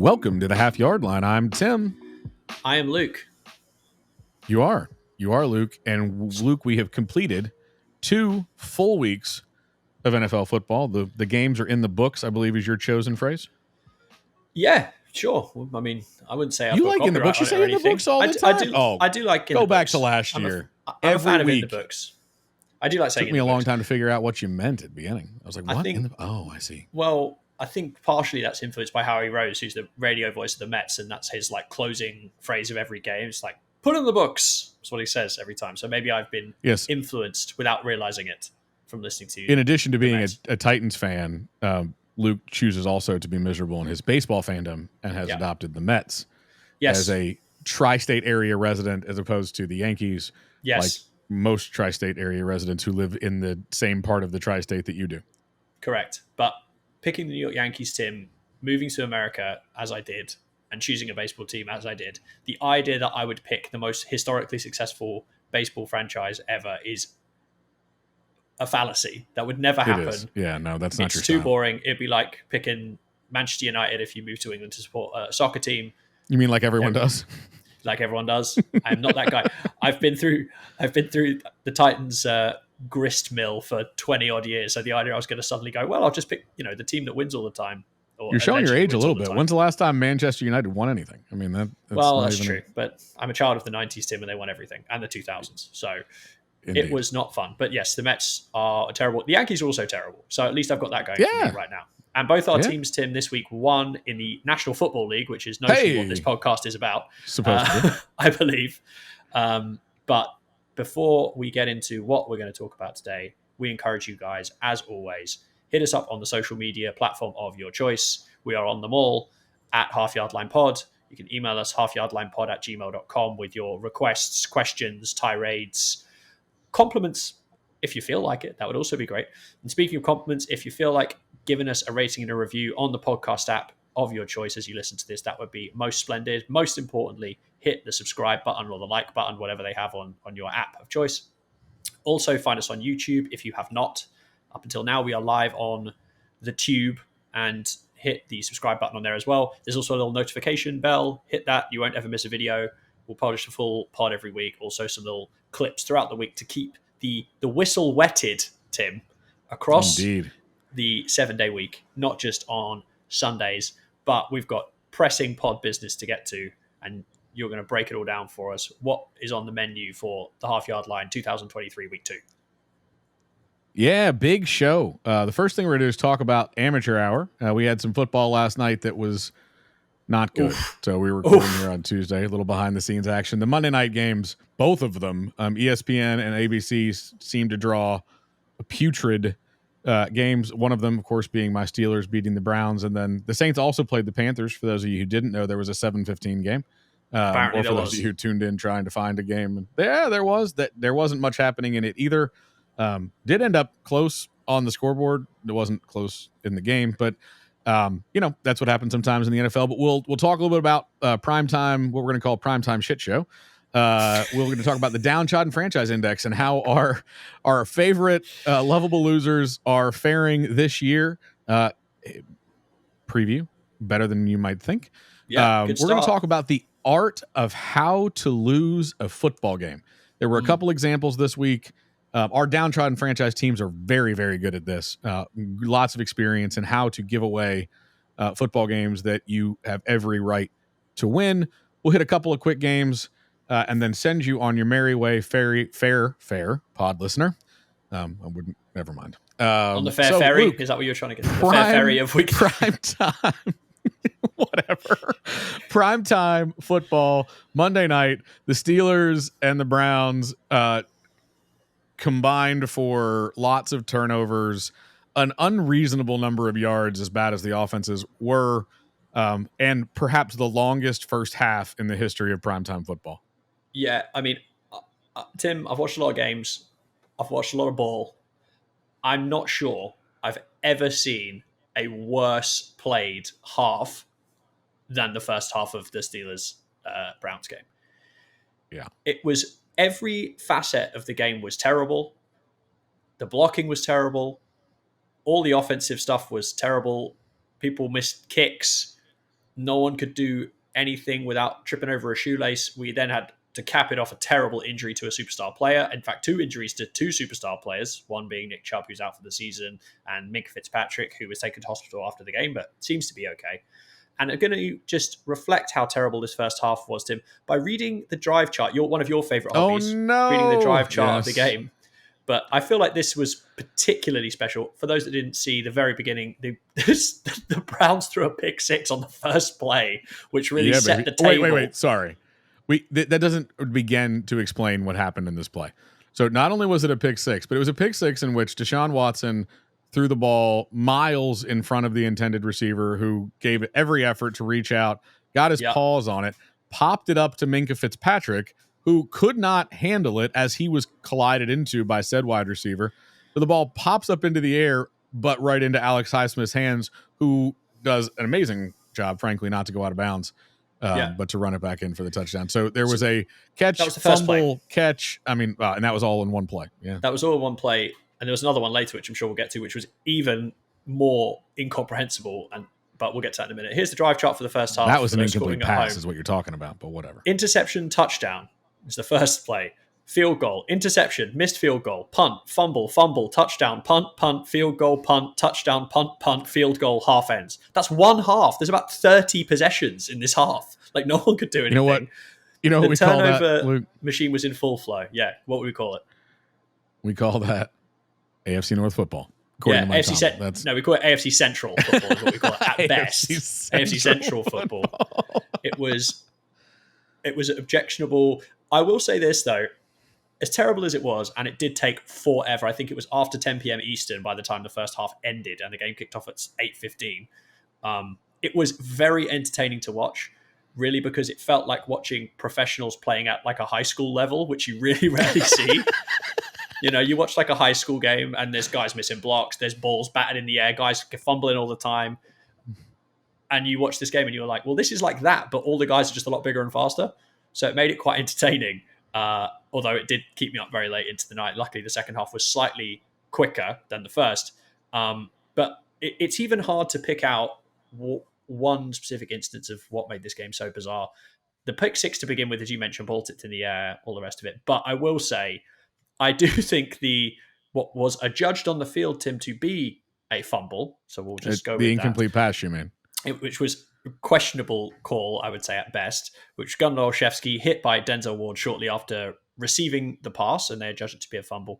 Welcome to the Half Yard Line. I'm Tim. I am Luke. You are, Luke. And Luke, we have completed 2 full weeks of NFL football. The games are in the books, I believe is your chosen phrase. Yeah, sure. I mean, I wouldn't say I've You got like in the books. You say in the books all the time. I do like in go the back books. to last year. I'm a fan of in the books. I do like saying it took me a long time to figure out what you meant at the beginning. I was like, what? I see. Well, I think partially that's influenced by Howie Rose, who's the radio voice of the Mets, and that's his like closing phrase of every game. It's like, put in the books. That's what he says every time. So maybe I've been influenced without realizing it from listening to you. In addition to being a Titans fan, Luke chooses also to be miserable in his baseball fandom and has adopted the Mets as a tri-state area resident as opposed to the Yankees. Yes. Like most tri-state area residents who live in the same part of the tri-state that you do. Correct. But picking the New York Yankees, Tim, moving to America as I did, and choosing a baseball team as I did, the idea that I would pick the most historically successful baseball franchise ever is a fallacy. That would never happen. Yeah, no, that's not It's too boring. It'd be like picking Manchester United if you move to England to support a soccer team. You mean like everyone does? Like everyone does. I'm not that guy. I've been through the Titans grist mill for 20 odd years. So the idea I was going to suddenly go, well, I'll just pick, the team that wins all the time. You're showing your age a little bit. When's the last time Manchester United won anything? I mean, that's true. But I'm a child of the 90s, Tim, and they won everything, and the 2000s. So Indeed. It was not fun. But yes, the Mets are terrible. The Yankees are also terrible. So at least I've got that going for me right now. And both our teams, Tim, this week won in the National Football League, which is notably what this podcast is about, supposedly. I believe. But before we get into what we're going to talk about today, we encourage you guys, as always, hit us up on the social media platform of your choice. We are on them all at Half Yard Line Pod. You can email us halfyardlinepod@gmail.com with your requests, questions, tirades, compliments, if you feel like it. That would also be great. And speaking of compliments, if you feel like giving us a rating and a review on the podcast app of your choice as you listen to this, that would be most splendid. Most importantly, hit the subscribe button or the like button, whatever they have on your app of choice. Also, find us on YouTube if you have not. Up until now, we are live on the Tube, and hit the subscribe button on there as well. There's also a little notification bell. Hit that. You won't ever miss a video. We'll publish a full pod every week. Also, some little clips throughout the week to keep the whistle wetted, Tim, across the 7-day week, not just on Sundays. But we've got pressing pod business to get to, and you're going to break it all down for us. What is on the menu for the Half Yard Line 2023 Week 2? Yeah, big show. The first thing we're going to do is talk about Amateur Hour. We had some football last night that was not good. So we were recording here on Tuesday, a little behind-the-scenes action. The Monday night games, both of them, ESPN and ABC seemed to draw a putrid games. One of them, of course, being my Steelers beating the Browns. And then the Saints also played the Panthers. For those of you who didn't know, there was a 7:15 game. Or for those of you who tuned in trying to find a game. There wasn't much happening in it either. Did end up close on the scoreboard. It wasn't close in the game, but that's what happens sometimes in the NFL. But we'll talk a little bit about primetime, what we're going to call primetime shit show. We're going to talk about the Downtrodden Franchise Index and how our favorite lovable losers are faring this year. Preview better than you might think. Yeah, we're going to talk about the art of how to lose a football game. There were a couple examples this week. Our Downtrodden franchise teams are very, very good at this. Lots of experience in how to give away football games that you have every right to win. We'll hit a couple of quick games and then send you on your merry way, fair pod listener. Never mind. On the fair ferry? Luke, is that what you're trying to get? The fair ferry of week prime time. Whatever. Primetime football, Monday night, the Steelers and the Browns combined for lots of turnovers, an unreasonable number of yards, as bad as the offenses were, and perhaps the longest first half in the history of primetime football. Yeah, I mean, Tim, I've watched a lot of games. I've watched a lot of ball. I'm not sure I've ever seen a worse played half than the first half of the Steelers-Browns game. Yeah. It was... Every facet of the game was terrible. The blocking was terrible. All the offensive stuff was terrible. People missed kicks. No one could do anything without tripping over a shoelace. We then had to cap it off a terrible injury to a superstar player. In fact, 2 injuries to 2 superstar players, one being Nick Chubb, who's out for the season, and Minkah Fitzpatrick, who was taken to hospital after the game, but seems to be okay. And I'm going to just reflect how terrible this first half was, Tim, by reading the drive chart. One of your favorite hobbies, reading the drive chart of the game. But I feel like this was particularly special. For those that didn't see the very beginning, the Browns threw a pick 6 on the first play, which really set the table. Wait. Sorry. That doesn't begin to explain what happened in this play. So not only was it a pick 6, but it was a pick 6 in which Deshaun Watson threw the ball miles in front of the intended receiver, who gave every effort to reach out, got his paws on it, popped it up to Minkah Fitzpatrick, who could not handle it as he was collided into by said wide receiver. So the ball pops up into the air, but right into Alex Highsmith's hands, who does an amazing job, frankly, not to go out of bounds, but to run it back in for the touchdown. So there was a catch, fumble, catch. And that was all in one play. Yeah, that was all in one play. And there was another one later, which I'm sure we'll get to, which was even more incomprehensible. But we'll get to that in a minute. Here's the drive chart for the first half. That was an incomplete pass, is what you're talking about, but whatever. Interception, touchdown is the first play. Field goal, interception, missed field goal, punt, fumble, touchdown, punt, field goal, punt, touchdown, punt, field goal, half ends. That's one half. There's about 30 possessions in this half. Like, no one could do anything. You know what? The we call that, Luke? Machine was in full flow. Yeah, what would we call it? We call that AFC North football. Yeah, we call it AFC Central football is what we call it at best. AFC Central football. It was objectionable. I will say this, though. As terrible as it was, and it did take forever, I think it was after 10 p.m. Eastern by the time the first half ended and the game kicked off at 8:15. It was very entertaining to watch, really, because it felt like watching professionals playing at like a high school level, which you really rarely see. You watch like a high school game and there's guys missing blocks, there's balls batted in the air, guys fumbling all the time. And you watch this game and you're like, well, this is like that, but all the guys are just a lot bigger and faster. So it made it quite entertaining. Although it did keep me up very late into the night. Luckily, the second half was slightly quicker than the first. But it's even hard to pick out one specific instance of what made this game so bizarre. The pick 6 to begin with, as you mentioned, ball tipped in the air, all the rest of it. But I will say, I do think what was adjudged on the field, Tim, to be a fumble. So we'll just go with the incomplete pass, you mean? Which was a questionable call, I would say at best, which Gunnar Olszewski hit by Denzel Ward shortly after receiving the pass, and they adjudged it to be a fumble.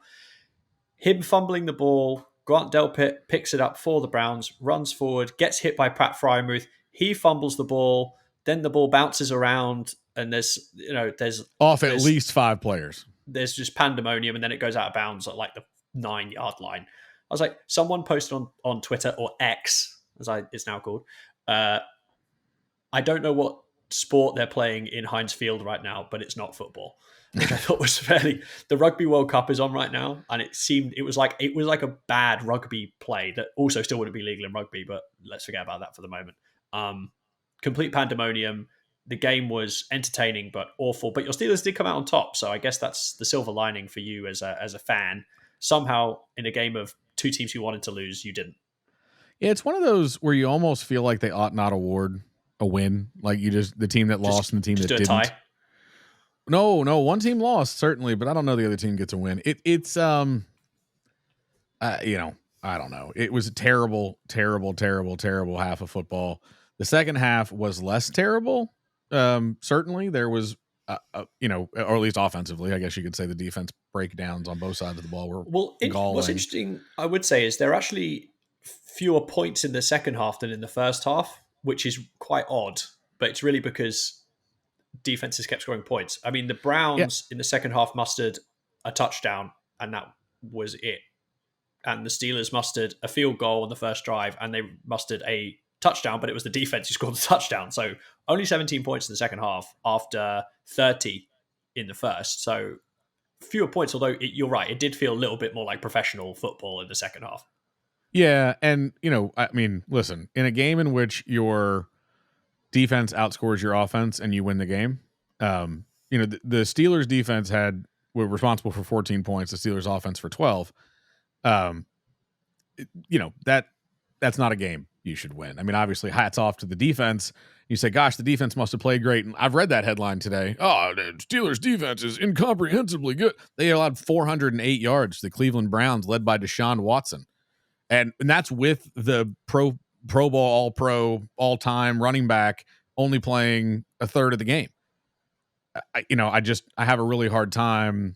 Him fumbling the ball, Grant Delpit picks it up for the Browns, runs forward, gets hit by Pat Frymuth. He fumbles the ball, then the ball bounces around, and there's at least 5 players. There's just pandemonium, and then it goes out of bounds at like the 9-yard line. I was like, someone posted on Twitter, or X, as it's now called. I don't know what sport they're playing in Heinz Field right now, but it's not football, which I thought was fairly. The Rugby World Cup is on right now, and it was like a bad rugby play that also still wouldn't be legal in rugby, but let's forget about that for the moment. Complete pandemonium. The game was entertaining but awful, but your Steelers did come out on top, so I guess that's the silver lining for you as a fan. Somehow, in a game of 2 teams who wanted to lose, you didn't. Yeah, it's one of those where you almost feel like they ought not award a win. Like the team that lost and the team that didn't. Tie? No, one team lost certainly, but I don't know the other team gets a win. It's I don't know. It was a terrible half of football. The second half was less terrible. Certainly there was, or at least offensively, I guess you could say the defense breakdowns on both sides of the ball were galling. What's interesting, I would say, is there are actually fewer points in the second half than in the first half, which is quite odd, but it's really because defenses kept scoring points. I mean, the Browns in the second half mustered a touchdown, and that was it. And the Steelers mustered a field goal on the first drive, and they mustered a touchdown, but it was the defense who scored the touchdown. So only 17 points in the second half after 30 in the first. So fewer points, although you're right, it did feel a little bit more like professional football in the second half. Yeah, and, listen, in a game in which your defense outscores your offense and you win the game, the Steelers' defense were responsible for 14 points, the Steelers' offense for 12. That's not a game. you should win. I mean, obviously, hats off to the defense. You say, gosh, the defense must have played great. And I've read that headline today. Oh, the Steelers defense is incomprehensibly good. They allowed 408 yards to the Cleveland Browns, led by Deshaun Watson. And that's with the Pro Bowl, all pro, all time running back only playing a third of the game. I have a really hard time,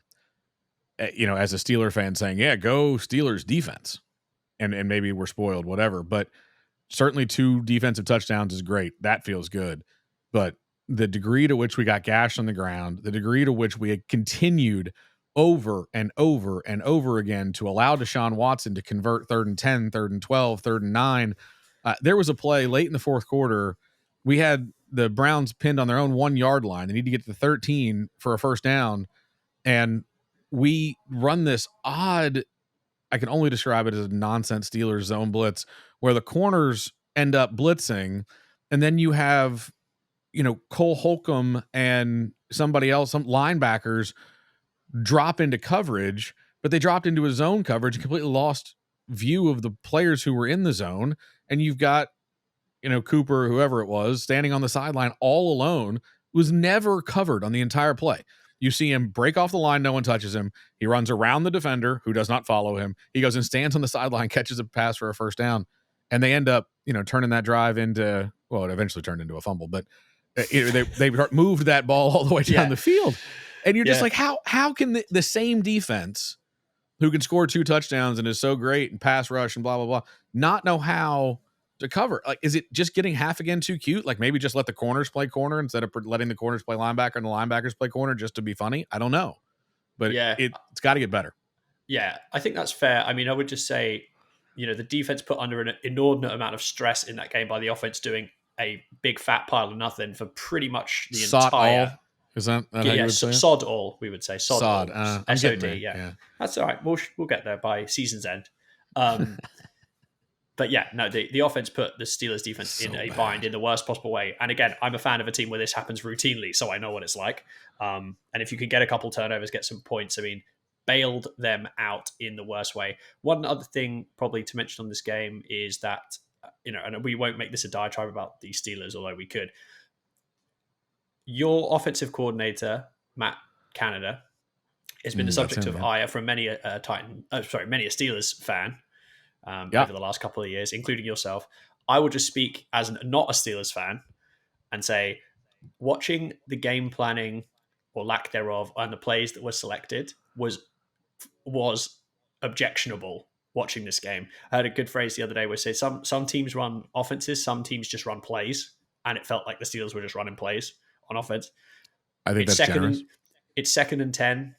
as a Steeler fan saying, yeah, go Steelers defense. And maybe we're spoiled, whatever. But certainly 2 defensive touchdowns is great. That feels good. But the degree to which we got gashed on the ground, the degree to which we had continued over and over and over again to allow Deshaun Watson to convert 3rd and 10, 3rd and 12, 3rd and 9. There was a play late in the fourth quarter. We had the Browns pinned on their own 1 yard line. They need to get to 13 for a first down. And we run this odd, I can only describe it as a nonsense Steelers zone blitz where the corners end up blitzing. And then you have, Cole Holcomb and somebody else, some linebackers drop into coverage, but they dropped into a zone coverage and completely lost view of the players who were in the zone. And you've got, Cooper, whoever it was, standing on the sideline all alone, was never covered on the entire play. You see him break off the line. No one touches him. He runs around the defender who does not follow him. He goes and stands on the sideline, catches a pass for a first down. And they end up, turning that drive into, well, it eventually turned into a fumble, but they moved that ball all the way down the field. And you're just like, how can the same defense who can score 2 touchdowns and is so great and pass rush and blah, blah, blah, not know how to cover? Like, is it just getting half again too cute? Like maybe just let the corners play corner instead of letting the corners play linebacker and the linebackers play corner just to be funny? I don't know. But it's got to get better. Yeah, I think that's fair. I mean, I would just say, the defense put under an inordinate amount of stress in that game by the offense doing a big fat pile of nothing for pretty much the entire... All. Is that how you would say it? Sod all, we would say. Sod. SOD, yeah. That's all right. We'll get there by season's end. But yeah, no, the offense put the Steelers defense in a bind in the worst possible way. And again, I'm a fan of a team where this happens routinely, so I know what it's like. And if you can get a couple turnovers, get some points, I mean, bailed them out in the worst way. One other thing probably to mention on this game is that, and we won't make this a diatribe about the Steelers, although we could. Your offensive coordinator, Matt Canada, has been the subject of ire from many a Steelers fan over the last couple of years, including yourself. I will just speak as not a Steelers fan and say, watching the game planning or lack thereof and the plays that were selected was objectionable. Watching this game, I heard a good phrase the other day where say some teams run offenses, some teams just run plays, and it felt like the Steelers were just running plays on offense. I think that's generous. It's 2nd and 10.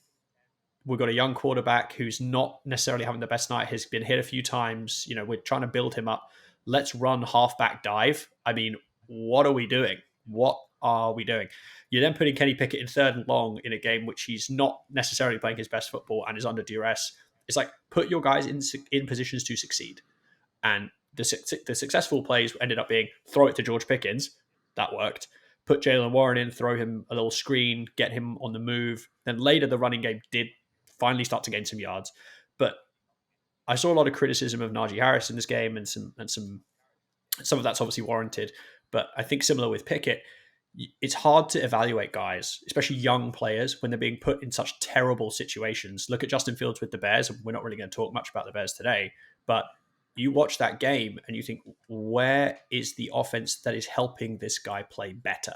We've got a young quarterback who's not necessarily having the best night. Has been hit a few times. We're trying to build him up. Let's run halfback dive. I mean, what are we doing? What are we doing? You're then putting Kenny Pickett in 3rd and long in a game which he's not necessarily playing his best football and is under duress. It's like, put your guys in positions to succeed. And the successful plays ended up being throw it to George Pickens. That worked. Put Jalen Warren in, throw him a little screen, get him on the move. Then later the running game did finally start to gain some yards. But I saw a lot of criticism of Najee Harris in this game, and some of that's obviously warranted. But I think similar with Pickett, it's hard to evaluate guys, especially young players, when they're being put in such terrible situations. Look at Justin Fields with the Bears. We're not really going to talk much about the Bears today, but you watch that game and you think, where is the offense that is helping this guy play better?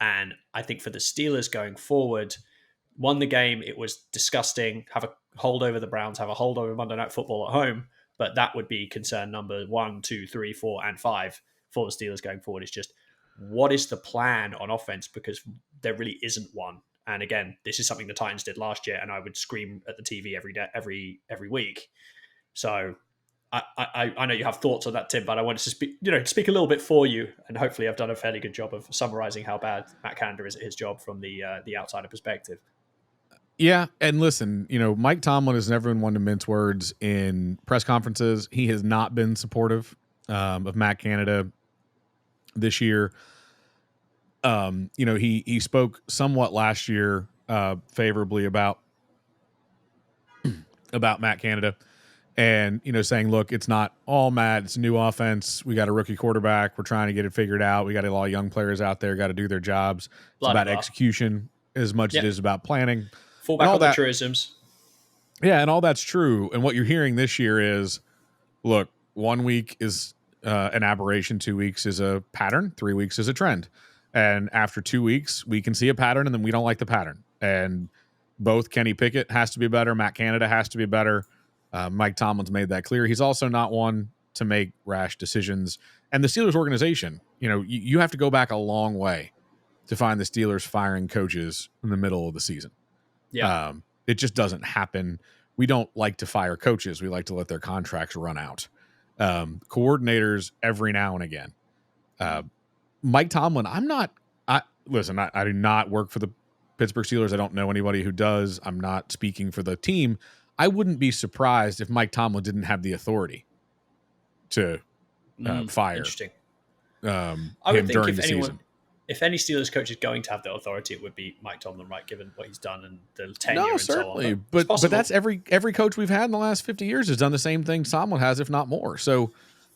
And I think for the Steelers going forward, won the game, it was disgusting. Have a hold over the Browns, have a hold over Monday Night Football at home, but that would be concern number 1, 2, 3, 4, and 5 for the Steelers going forward. It's just, what is the plan on offense? Because there really isn't one. And again, this is something the Titans did last year, and I would scream at the TV every day, every week. So I know you have thoughts on that, Tim, but I wanted to speak a little bit for you, and hopefully I've done a fairly good job of summarizing how bad Matt Canada is at his job from the outsider perspective. Yeah, and listen, Mike Tomlin has never been one to mince words in press conferences. He has not been supportive of Matt Canada this year. He spoke somewhat last year favorably about Matt Canada, and, saying, look, it's not all Matt. It's a new offense. We got a rookie quarterback. We're trying to get it figured out. We got a lot of young players out there, got to do their jobs. It's about execution as much as it is about planning. Fall back on the truisms. Yeah, and all that's true. And what you're hearing this year is, look, 1 week is an aberration. 2 weeks is a pattern. 3 weeks is a trend. And after 2 weeks, we can see a pattern, and then we don't like the pattern. And both Kenny Pickett has to be better. Matt Canada has to be better. Mike Tomlin's made that clear. He's also not one to make rash decisions. And the Steelers organization, you have to go back a long way to find the Steelers firing coaches in the middle of the season. Yeah. It just doesn't happen. We don't like to fire coaches. We like to let their contracts run out. Coordinators every now and again. Mike Tomlin, I do not work for the Pittsburgh Steelers. I don't know anybody who does. I'm not speaking for the team. I wouldn't be surprised if Mike Tomlin didn't have the authority to fire interesting. I would think if any Steelers coach is going to have the authority, it would be Mike Tomlin, right? Given what he's done and the tenure and certainly. so on. But that's every coach we've had in the last 50 years has done the same thing Tomlin has, if not more. So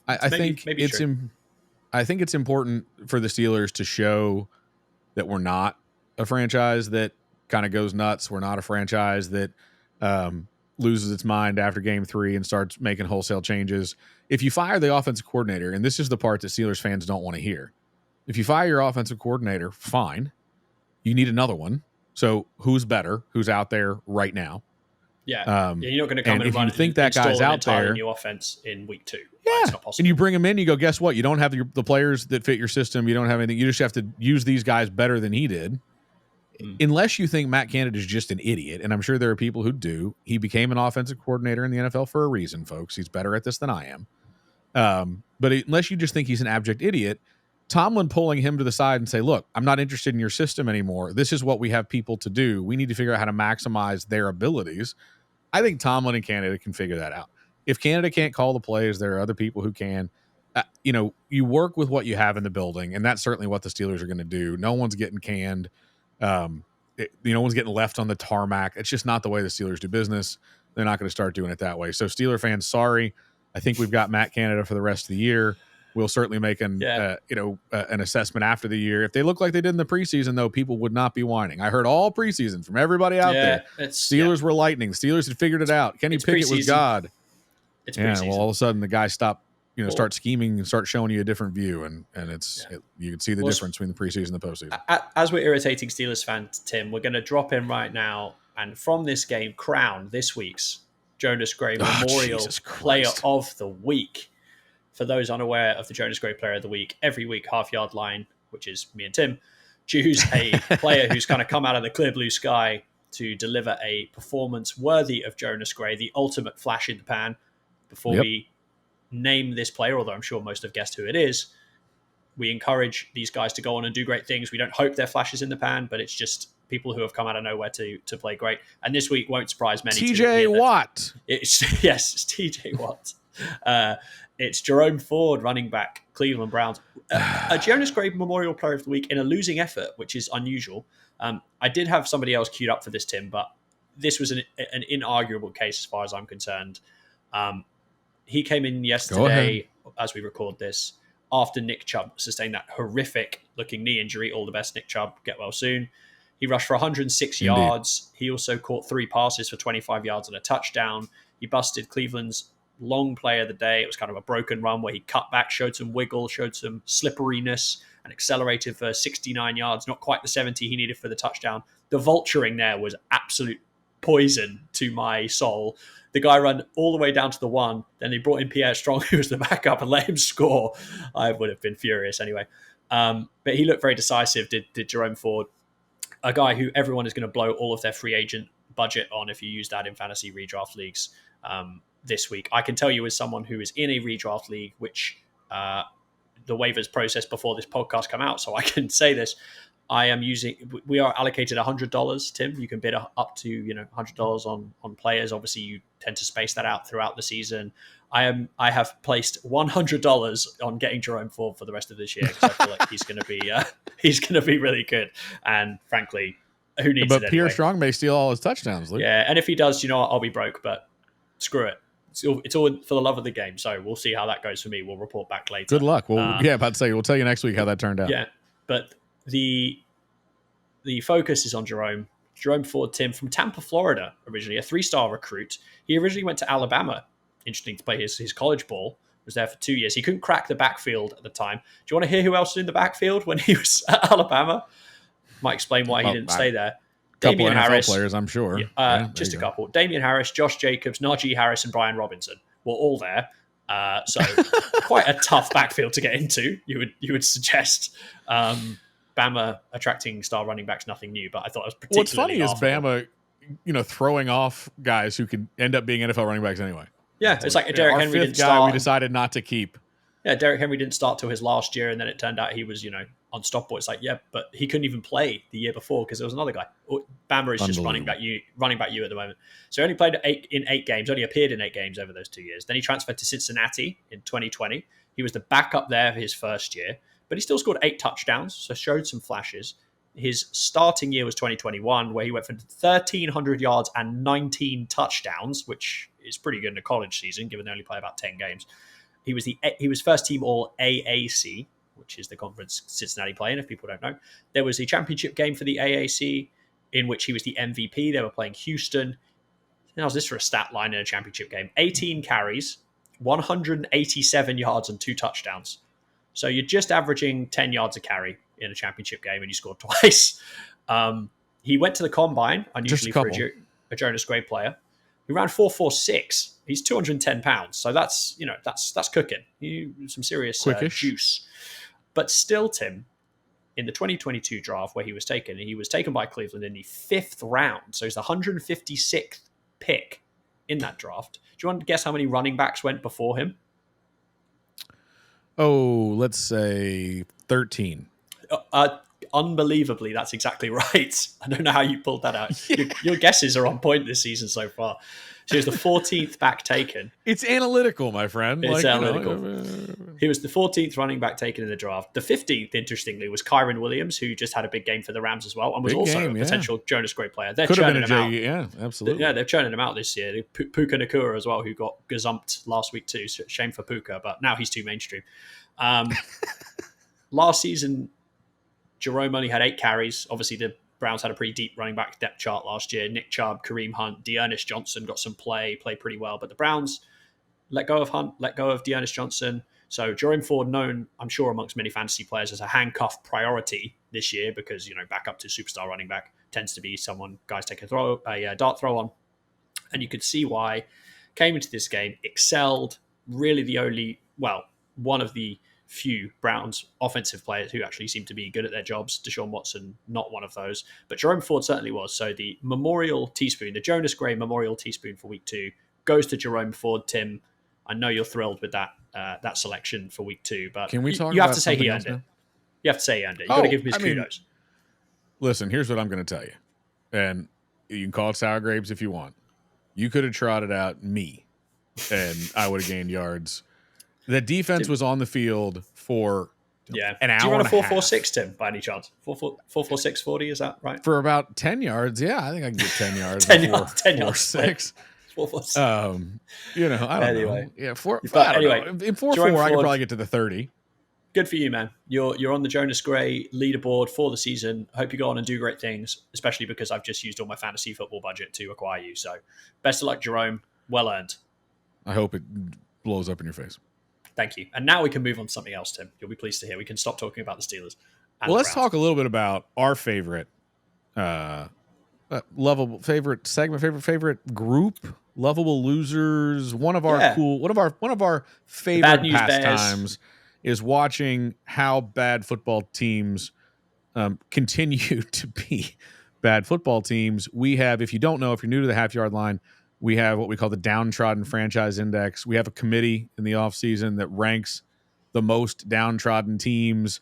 I think it's important for the Steelers to show that we're not a franchise that kind of goes nuts. We're not a franchise that loses its mind after game 3 and starts making wholesale changes. If you fire the offensive coordinator, and this is the part that Steelers fans don't want to hear, if you fire your offensive coordinator, fine. You need another one. So who's better? Who's out there right now? Yeah. You're not going to come and run. You think that guy's out there? New offense in week 2. Yeah. It's not possible. And you bring him in. You go, guess what? You don't have the players that fit your system. You don't have anything. You just have to use these guys better than he did. Unless you think Matt Canada is just an idiot, and I'm sure there are people who do. He became an offensive coordinator in the NFL for a reason, folks. He's better at this than I am. But unless you just think he's an abject idiot, Tomlin pulling him to the side and say, look, I'm not interested in your system anymore. This is what we have people to do. We need to figure out how to maximize their abilities. I think Tomlin and Canada can figure that out. If Canada can't call the plays, there are other people who can. You work with what you have in the building, and that's certainly what the Steelers are going to do. No one's getting canned. No one's getting left on the tarmac. It's just not the way the Steelers do business. They're not going to start doing it that way. So Steeler fans, sorry. I think we've got Matt Canada for the rest of the year. We'll certainly make an assessment after the year. If they look like they did in the preseason, though, people would not be whining. I heard all preseason from everybody out there. Steelers were lightning. Steelers had figured it out. Kenny Pickett was God. It's preseason. Well, all of a sudden the guy stopped, start scheming and start showing you a different view, and you can see the difference between the preseason and the postseason. As we're irritating Steelers fans, Tim, we're going to drop in right now, and from this game, crown this week's Jonas Gray Memorial Player of the Week. For those unaware of the Jonas Gray Player of the Week, every week, Half Yard Line, which is me and Tim, choose a player who's kind of come out of the clear blue sky to deliver a performance worthy of Jonas Gray, the ultimate flash in the pan. Before we name this player, although I'm sure most have guessed who it is, we encourage these guys to go on and do great things. We don't hope they're flashes in the pan, but it's just people who have come out of nowhere to play great. And this week won't surprise many. TJ Watt. It's TJ Watt. It's Jerome Ford, running back, Cleveland Browns. A Jonas Gray Memorial Player of the Week in a losing effort, which is unusual. I did have somebody else queued up for this, Tim, but this was an inarguable case as far as I'm concerned. He came in yesterday, as we record this, after Nick Chubb sustained that horrific-looking knee injury. All the best, Nick Chubb. Get well soon. He rushed for 106 yards. He also caught 3 passes for 25 yards and a touchdown. He busted Cleveland's long play of the day. It was kind of a broken run where he cut back, showed some wiggle, showed some slipperiness, and accelerated for 69 yards. Not quite the 70 he needed for the touchdown. The vulturing there was absolute poison to my soul. The guy ran all the way down to the 1. Then they brought in Pierre Strong, who was the backup, and let him score. I would have been furious anyway. But he looked very decisive, did Jerome Ford. A guy who everyone is going to blow all of their free agent budget on if you use that in fantasy redraft leagues this week. I can tell you as someone who is in a redraft league, which the waivers process before this podcast come out, so I can say this. We are allocated $100, Tim. You can bid up to $100 on players. Obviously, you tend to space that out throughout the season. I have placed $100 on getting Jerome Ford for the rest of this year because I feel like he's going to be really good. And frankly, who needs it? But Pierre Strong may steal all his touchdowns, Luke. Yeah, and if he does, I'll be broke. But screw it. it's all for the love of the game. So we'll see how that goes for me. We'll report back later. Good luck. Well, about to say, we'll tell you next week how that turned out. Yeah, but the focus is on Jerome. Jerome Ford, Tim, from Tampa, Florida, originally a 3-star recruit. He originally went to Alabama, interesting, to play his college ball. Was there for 2 years. He couldn't crack the backfield at the time. Do you want to hear who else was in the backfield when he was at Alabama? Might explain why he didn't stay there. Couple NFL Harris, players, I'm sure. Just a couple. Damian Harris, Josh Jacobs, Najee Harris, and Brian Robinson were all there. So quite a tough backfield to get into, you would suggest. Bama attracting star running backs, nothing new, but I thought it was particularly What's funny is Bama, throwing off guys who could end up being NFL running backs anyway. Yeah, it's like Derrick Henry fifth didn't guy start. We decided not to keep. Yeah, Derrick Henry didn't start till his last year, and then it turned out he was, unstoppable. It's like, yeah, but he couldn't even play the year before because there was another guy. Bama is just running back you at the moment. So he only played in 8 games, only appeared in 8 games over those 2 years. Then he transferred to Cincinnati in 2020. He was the backup there for his first year, but he still scored 8 touchdowns, so showed some flashes. His starting year was 2021, where he went for 1,300 yards and 19 touchdowns, which is pretty good in a college season, given they only play about 10 games. He was first team All AAC, which is the conference Cincinnati play in, if people don't know. There was a championship game for the AAC in which he was the MVP. They were playing Houston. How's this for a stat line in a championship game? 18 carries, 187 yards, and 2 touchdowns. So you're just averaging 10 yards a carry in a championship game, and you scored twice. He went to the combine, unusually for a Jonas Gray player. He ran 4.46. He's 210 pounds, so that's cooking. Some serious juice. But still, Tim, in the 2022 draft where he was taken by Cleveland in the 5th round. So he's the 156th pick in that draft. Do you want to guess how many running backs went before him? Oh, let's say 13. Unbelievably, that's exactly right. I don't know how you pulled that out. Your guesses are on point this season so far. So he was the 14th back taken. It's analytical, my friend. It's analytical. He was the 14th running back taken in the draft. The 15th, interestingly, was Kyron Williams, who just had a big game for the Rams as well, and was a potential Jonas Gray player. They're churning him out. Yeah, absolutely. Yeah, they're churning him out this year. Puka Nakua as well, who got gazumped last week too. So shame for Puka, but now he's too mainstream. Last season, Jerome only had 8 carries. Obviously, the Browns had a pretty deep running back depth chart last year. Nick Chubb, Kareem Hunt, Dearness Johnson got some played pretty well. But the Browns let go of Hunt, let go of Dearness Johnson. So Jerome Ford, known, I'm sure, amongst many fantasy players as a handcuff priority this year because, back up to superstar running back tends to be someone guys take a dart throw on. And you could see why. Came into this game, excelled, really one of the few Browns offensive players who actually seem to be good at their jobs. Deshaun Watson, not one of those, but Jerome Ford certainly was. So the Memorial Teaspoon, the Jonas Gray Memorial Teaspoon for week 2 goes to Jerome Ford. Tim, I know you're thrilled with that selection for week 2, but can we talk you about have to say he earned it. You have to say he earned it. You got to give him his kudos. Listen, here's what I'm going to tell you, and you can call it sour grapes if you want. You could have trotted out me, and I would have gained yards. The defense was on the field for an hour. Do you run a 4.46, Tim, by any chance? 4.46 40, is that right? For about 10 yards, yeah. I think I can get 10 yards. 10 yards. 6. 4.46. I don't know. Yeah, 4. In 4.4, I could probably get to the 30. Good for you, man. You're on the Jonas Gray leaderboard for the season. Hope you go on and do great things, especially because I've just used all my fantasy football budget to acquire you. So best of luck, Jerome. Well earned. I hope it blows up in your face. Thank you. And now we can move on to something else, Tim. You'll be pleased to hear. We can stop talking about the Steelers. Well, let's talk a little bit about our favorite lovable favorite segment, favorite group, lovable losers. One of our favorite pastimes is watching how bad football teams continue to be bad football teams. We have, if you don't know, if you're new to the half yard line, we have what we call the Downtrodden Franchise Index. We have a committee in the offseason that ranks the most downtrodden teams.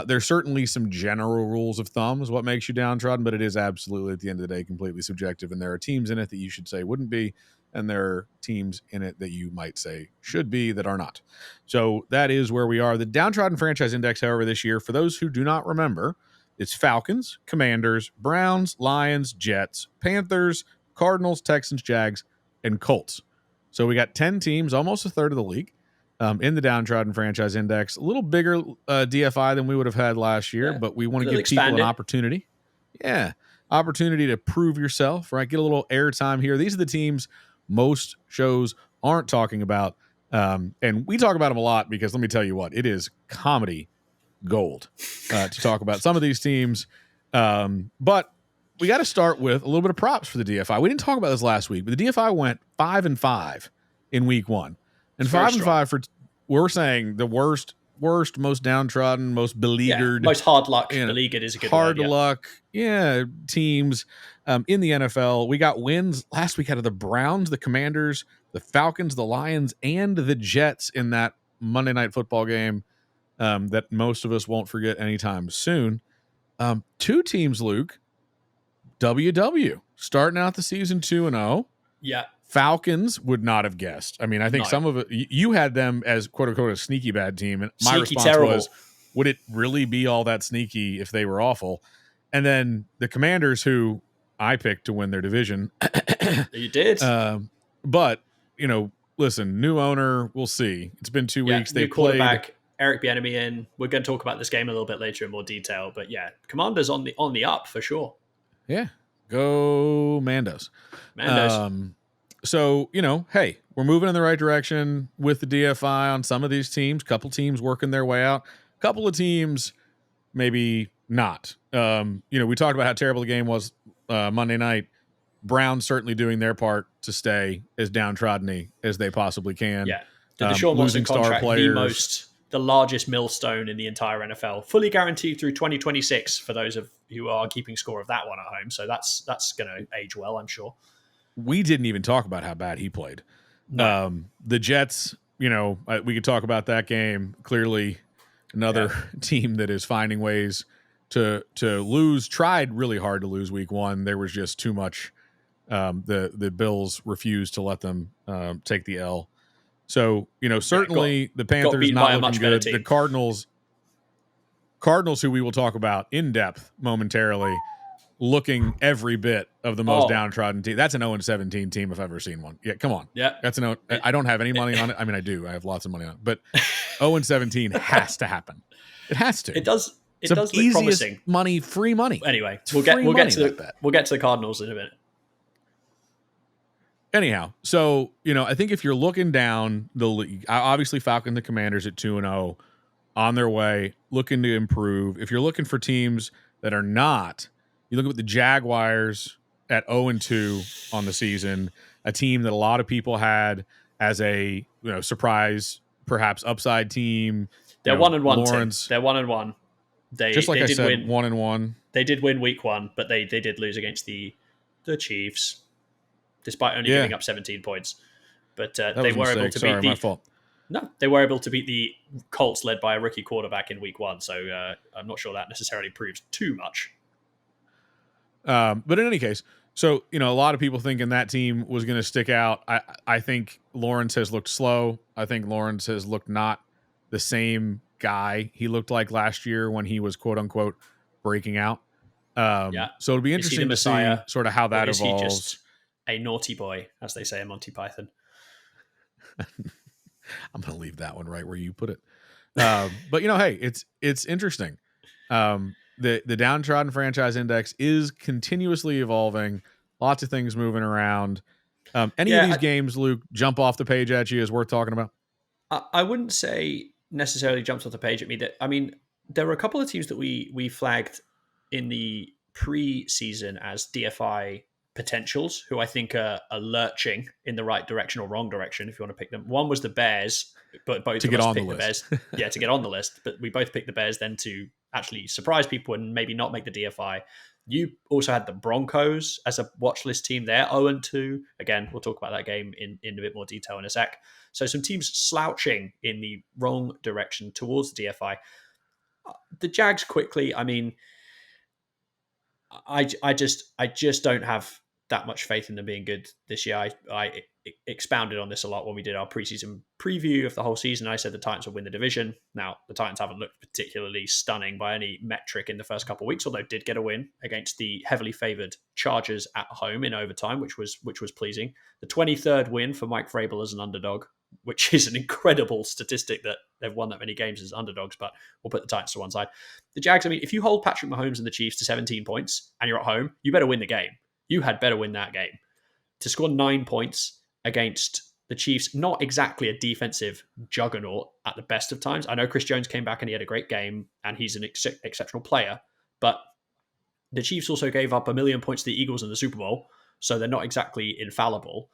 There's certainly some general rules of thumb is what makes you downtrodden, but it is absolutely, at the end of the day, completely subjective. And there are teams in it that you should say wouldn't be, and there are teams in it that you might say should be that are not. So that is where we are. The Downtrodden Franchise Index, however, this year, for those who do not remember, it's Falcons, Commanders, Browns, Lions, Jets, Panthers, Cardinals, Texans, Jags, and Colts. So we got 10 teams, almost a third of the league, in the Downtrodden Franchise Index. A little bigger DFI than we would have had last year, but we want to give people an opportunity. Yeah, opportunity to prove yourself, right? Get a little airtime here. These are the teams most shows aren't talking about. And we talk about them a lot because let me tell you what, it is comedy gold to talk about some of these teams. But we got to start with a little bit of props for the DFI. We didn't talk about this last week, but the DFI went 5-5 in week 1. And 5-5 for, we're saying the worst, most downtrodden, most beleaguered, most hard luck. Beleaguered is a good hard word, luck. Teams in the NFL. We got wins last week out of the Browns, the Commanders, the Falcons, the Lions, and the Jets in that Monday Night Football game that most of us won't forget anytime soon. 2 teams, Luke, WW, starting out the season 2-0. Yeah. Falcons would not have guessed. I mean, I think some of it, you had them as quote unquote a sneaky bad team. And my response was, would it really be all that sneaky if they were awful? And then the Commanders, who I picked to win their division. You did. But, listen, new owner, we'll see. It's been 2 weeks. They played Eric Bieniemy in. We're going to talk about this game a little bit later in more detail. But yeah, Commanders on the up for sure. Yeah. Go Mandos. So, hey, we're moving in the right direction with the DFI on some of these teams. Couple teams working their way out. Couple of teams maybe not. We talked about how terrible the game was Monday night. Browns certainly doing their part to stay as downtrodden as they possibly can. Yeah. The Deshaun Watson contract, the largest millstone in the entire NFL, fully guaranteed through 2026 for those of you who are keeping score of that one at home. So that's going to age well, I'm sure. We didn't even talk about how bad he played. No. The Jets, we could talk about that game. Clearly another team that is finding ways to lose, tried really hard to lose week 1. There was just too much. The Bills refused to let them take the L. So, certainly the Panthers not looking good. The Cardinals, who we will talk about in depth momentarily, looking every bit of the most downtrodden team. That's an 0-17 team if I've ever seen one. Yeah, come on. Yeah. That's I don't have any money on it. I mean, I do. I have lots of money on it. But 0-17 has to happen. It has to. It does. It does look promising. Money, free money. Anyway, we'll get to the Cardinals in a minute. Anyhow, so, I think if you're looking down the league, obviously Falcon the Commanders at 2-0 on their way, looking to improve. If you're looking for teams that are not, you look at the Jaguars at 0-2 on the season, a team that a lot of people had as a surprise, perhaps upside team. They're 1-1. They're 1-1. They just like they I did said, win 1-1. They did win week 1, but they did lose against the Chiefs, despite only giving up 17 points. But they were able to beat my fault. No, they were able to beat the Colts led by a rookie quarterback in week 1. So I'm not sure that necessarily proves too much. But in any case, so, a lot of people thinking that team was going to stick out. I think Lawrence has looked slow. I think Lawrence has looked not the same guy he looked like last year when he was quote unquote breaking out. So it'll be interesting to see sort of how that evolves. He just a naughty boy, as they say in Monty Python. I'm going to leave that one right where you put it. But hey, it's interesting. The Downtrodden Franchise Index is continuously evolving. Lots of things moving around. Any of these games, Luke, jump off the page at you is worth talking about? I wouldn't say necessarily jumps off the page at me. There were a couple of teams that we flagged in the pre-season as DFI potentials, who I think are lurching in the right direction or wrong direction, if you want to pick them. One was the Bears, but both of us picked the Bears. Yeah, to get on the list. But we both picked the Bears then to actually surprise people and maybe not make the DFI. You also had the Broncos as a watch list team there, 0-2. Again, we'll talk about that game in a bit more detail in a sec. So some teams slouching in the wrong direction towards the DFI. The Jags quickly, I mean, I just don't have that much faith in them being good this year. I expounded on this a lot when we did our preseason preview of the whole season. I said the Titans would win the division. Now, the Titans haven't looked particularly stunning by any metric in the first couple of weeks, although did get a win against the heavily favored Chargers at home in overtime, which was pleasing. The 23rd win for Mike Vrabel as an underdog, which is an incredible statistic that they've won that many games as underdogs, but we'll put the Titans to one side. The Jags, I mean, if you hold Patrick Mahomes and the Chiefs to 17 points and you're at home, you better win the game. You had better win that game. To score 9 points against the Chiefs, not exactly a defensive juggernaut at the best of times. I know Chris Jones came back and he had a great game and he's an exceptional player, but the Chiefs also gave up 1 million points to the Eagles in the Super Bowl, so they're not exactly infallible.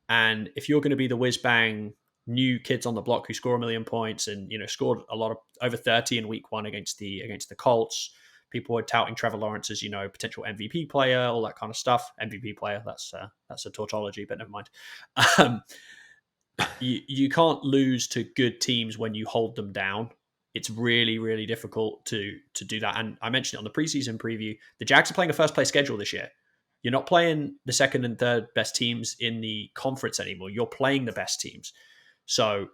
And if you're going to be the whiz-bang new kids on the block who score 1 million points and, you know, scored a lot of over 30 in week one against the Colts, people were touting Trevor Lawrence as, you know, potential MVP player, all that kind of stuff. MVP player, that's a tautology, but never mind. You can't lose to good teams when you hold them down. It's really, really difficult to do that. And I mentioned it on the preseason preview. The Jags are playing a first-place schedule this year. You're not playing the second and third best teams in the conference anymore. You're playing the best teams. So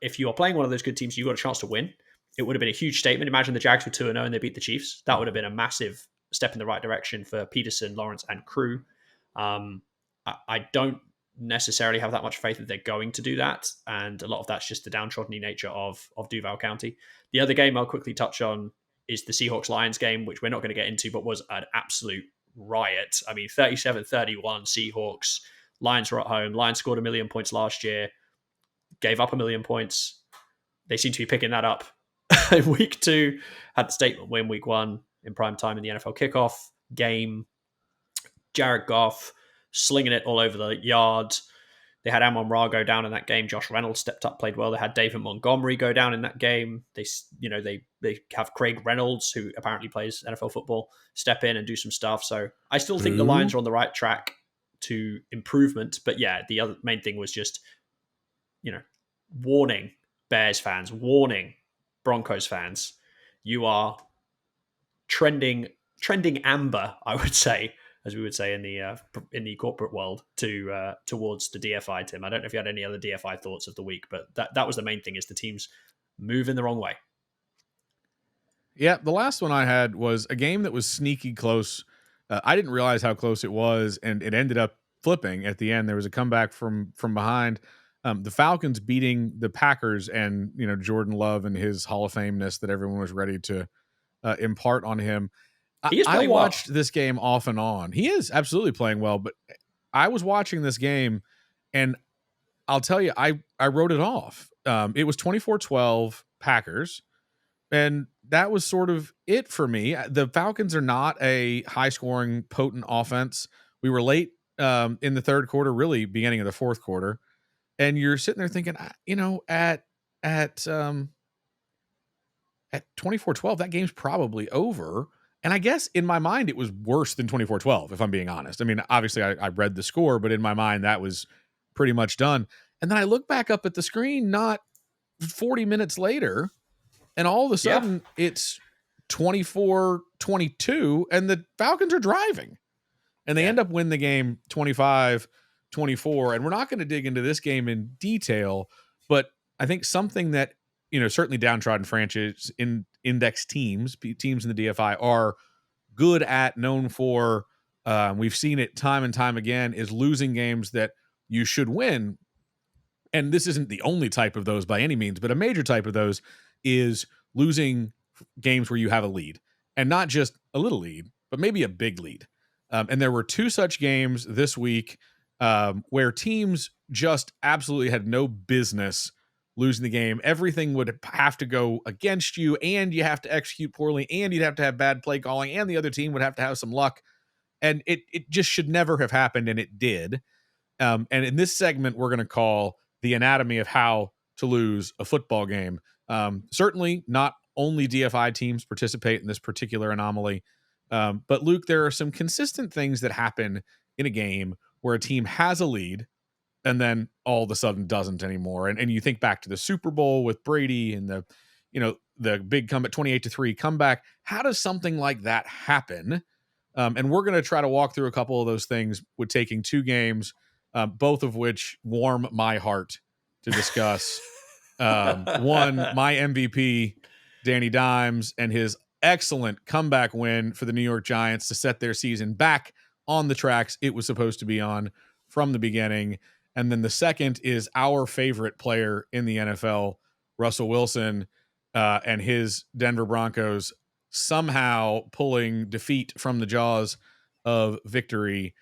if you are playing one of those good teams, you've got a chance to win. It would have been a huge statement. Imagine the Jags were 2-0 and they beat the Chiefs. That would have been a massive step in the right direction for Peterson, Lawrence, and crew. I don't necessarily have that much faith that they're going to do that. And a lot of that's just the downtrodden nature of Duval County. The other game I'll quickly touch on is the Seahawks-Lions game, which we're not going to get into, but was an absolute riot. I mean, 37-31 Seahawks. Lions were at home. Lions scored 1 million points last year, gave up 1 million points. They seem to be picking that up in week 2. Had the statement win week 1 in prime time in the NFL kickoff game. Jared Goff slinging it all over the yard. They had Amon-Ra go down in that game. Josh Reynolds stepped up, played well. They had David Montgomery go down in that game. They have Craig Reynolds, who apparently plays NFL football, step in and do some stuff. So I still think the Lions are on the right track to improvement. But yeah, the other main thing was just, you know, warning Bears fans, warning Broncos fans. You are trending amber, I would say, as we would say in the corporate world, towards the DFI, Tim. I don't know if you had any other DFI thoughts of the week, but that was the main thing, is the teams moving the wrong way. Yeah, the last one I had was a game that was sneaky close. I didn't realize how close it was, and it ended up flipping at the end. There was a comeback from behind. The Falcons beating the Packers, and, you know, Jordan Love and his Hall of Fameness that everyone was ready to impart on him. I watched this game off and on. He is absolutely playing well, but I was watching this game, and I'll tell you, I wrote it off. It was 24-12 Packers, and that was sort of it for me. The Falcons are not a high-scoring, potent offense. We were late in the third quarter, really beginning of the fourth quarter, and you're sitting there thinking, you know, at 24-12, that game's probably over. And I guess in my mind, it was worse than 24-12, if I'm being honest. I mean, obviously I read the score, but in my mind, that was pretty much done. And then I look back up at the screen, not 40 minutes later, and all of a sudden it's 24-22, and the Falcons are driving. And they end up winning the game 25-24. And we're not going to dig into this game in detail, but I think something that, you know, certainly downtrodden franchise in index teams in the DFI are good at, known for, we've seen it time and time again, is losing games that you should win. And this isn't the only type of those by any means, but a major type of those is losing games where you have a lead, and not just a little lead, but maybe a big lead. And there were 2 such games this week where teams just absolutely had no business losing the game. Everything would have to go against you, and you have to execute poorly, and you'd have to have bad play calling, and the other team would have to have some luck. And it just should never have happened, and it did. And in this segment, we're going to call the anatomy of how to lose a football game. Certainly not only DFI teams participate in this particular anomaly. But Luke, there are some consistent things that happen in a game where a team has a lead and then all of a sudden doesn't anymore. And you think back to the Super Bowl with Brady and the big comeback, 28-3 comeback. How does something like that happen And we're going to try to walk through a couple of those things with taking two games, both of which warm my heart to discuss. One, my MVP, Danny Dimes, and his excellent comeback win for the New York Giants to set their season back on the tracks it was supposed to be on from the beginning. And then the second is our favorite player in the NFL, Russell Wilson, and his Denver Broncos somehow pulling defeat from the jaws of victory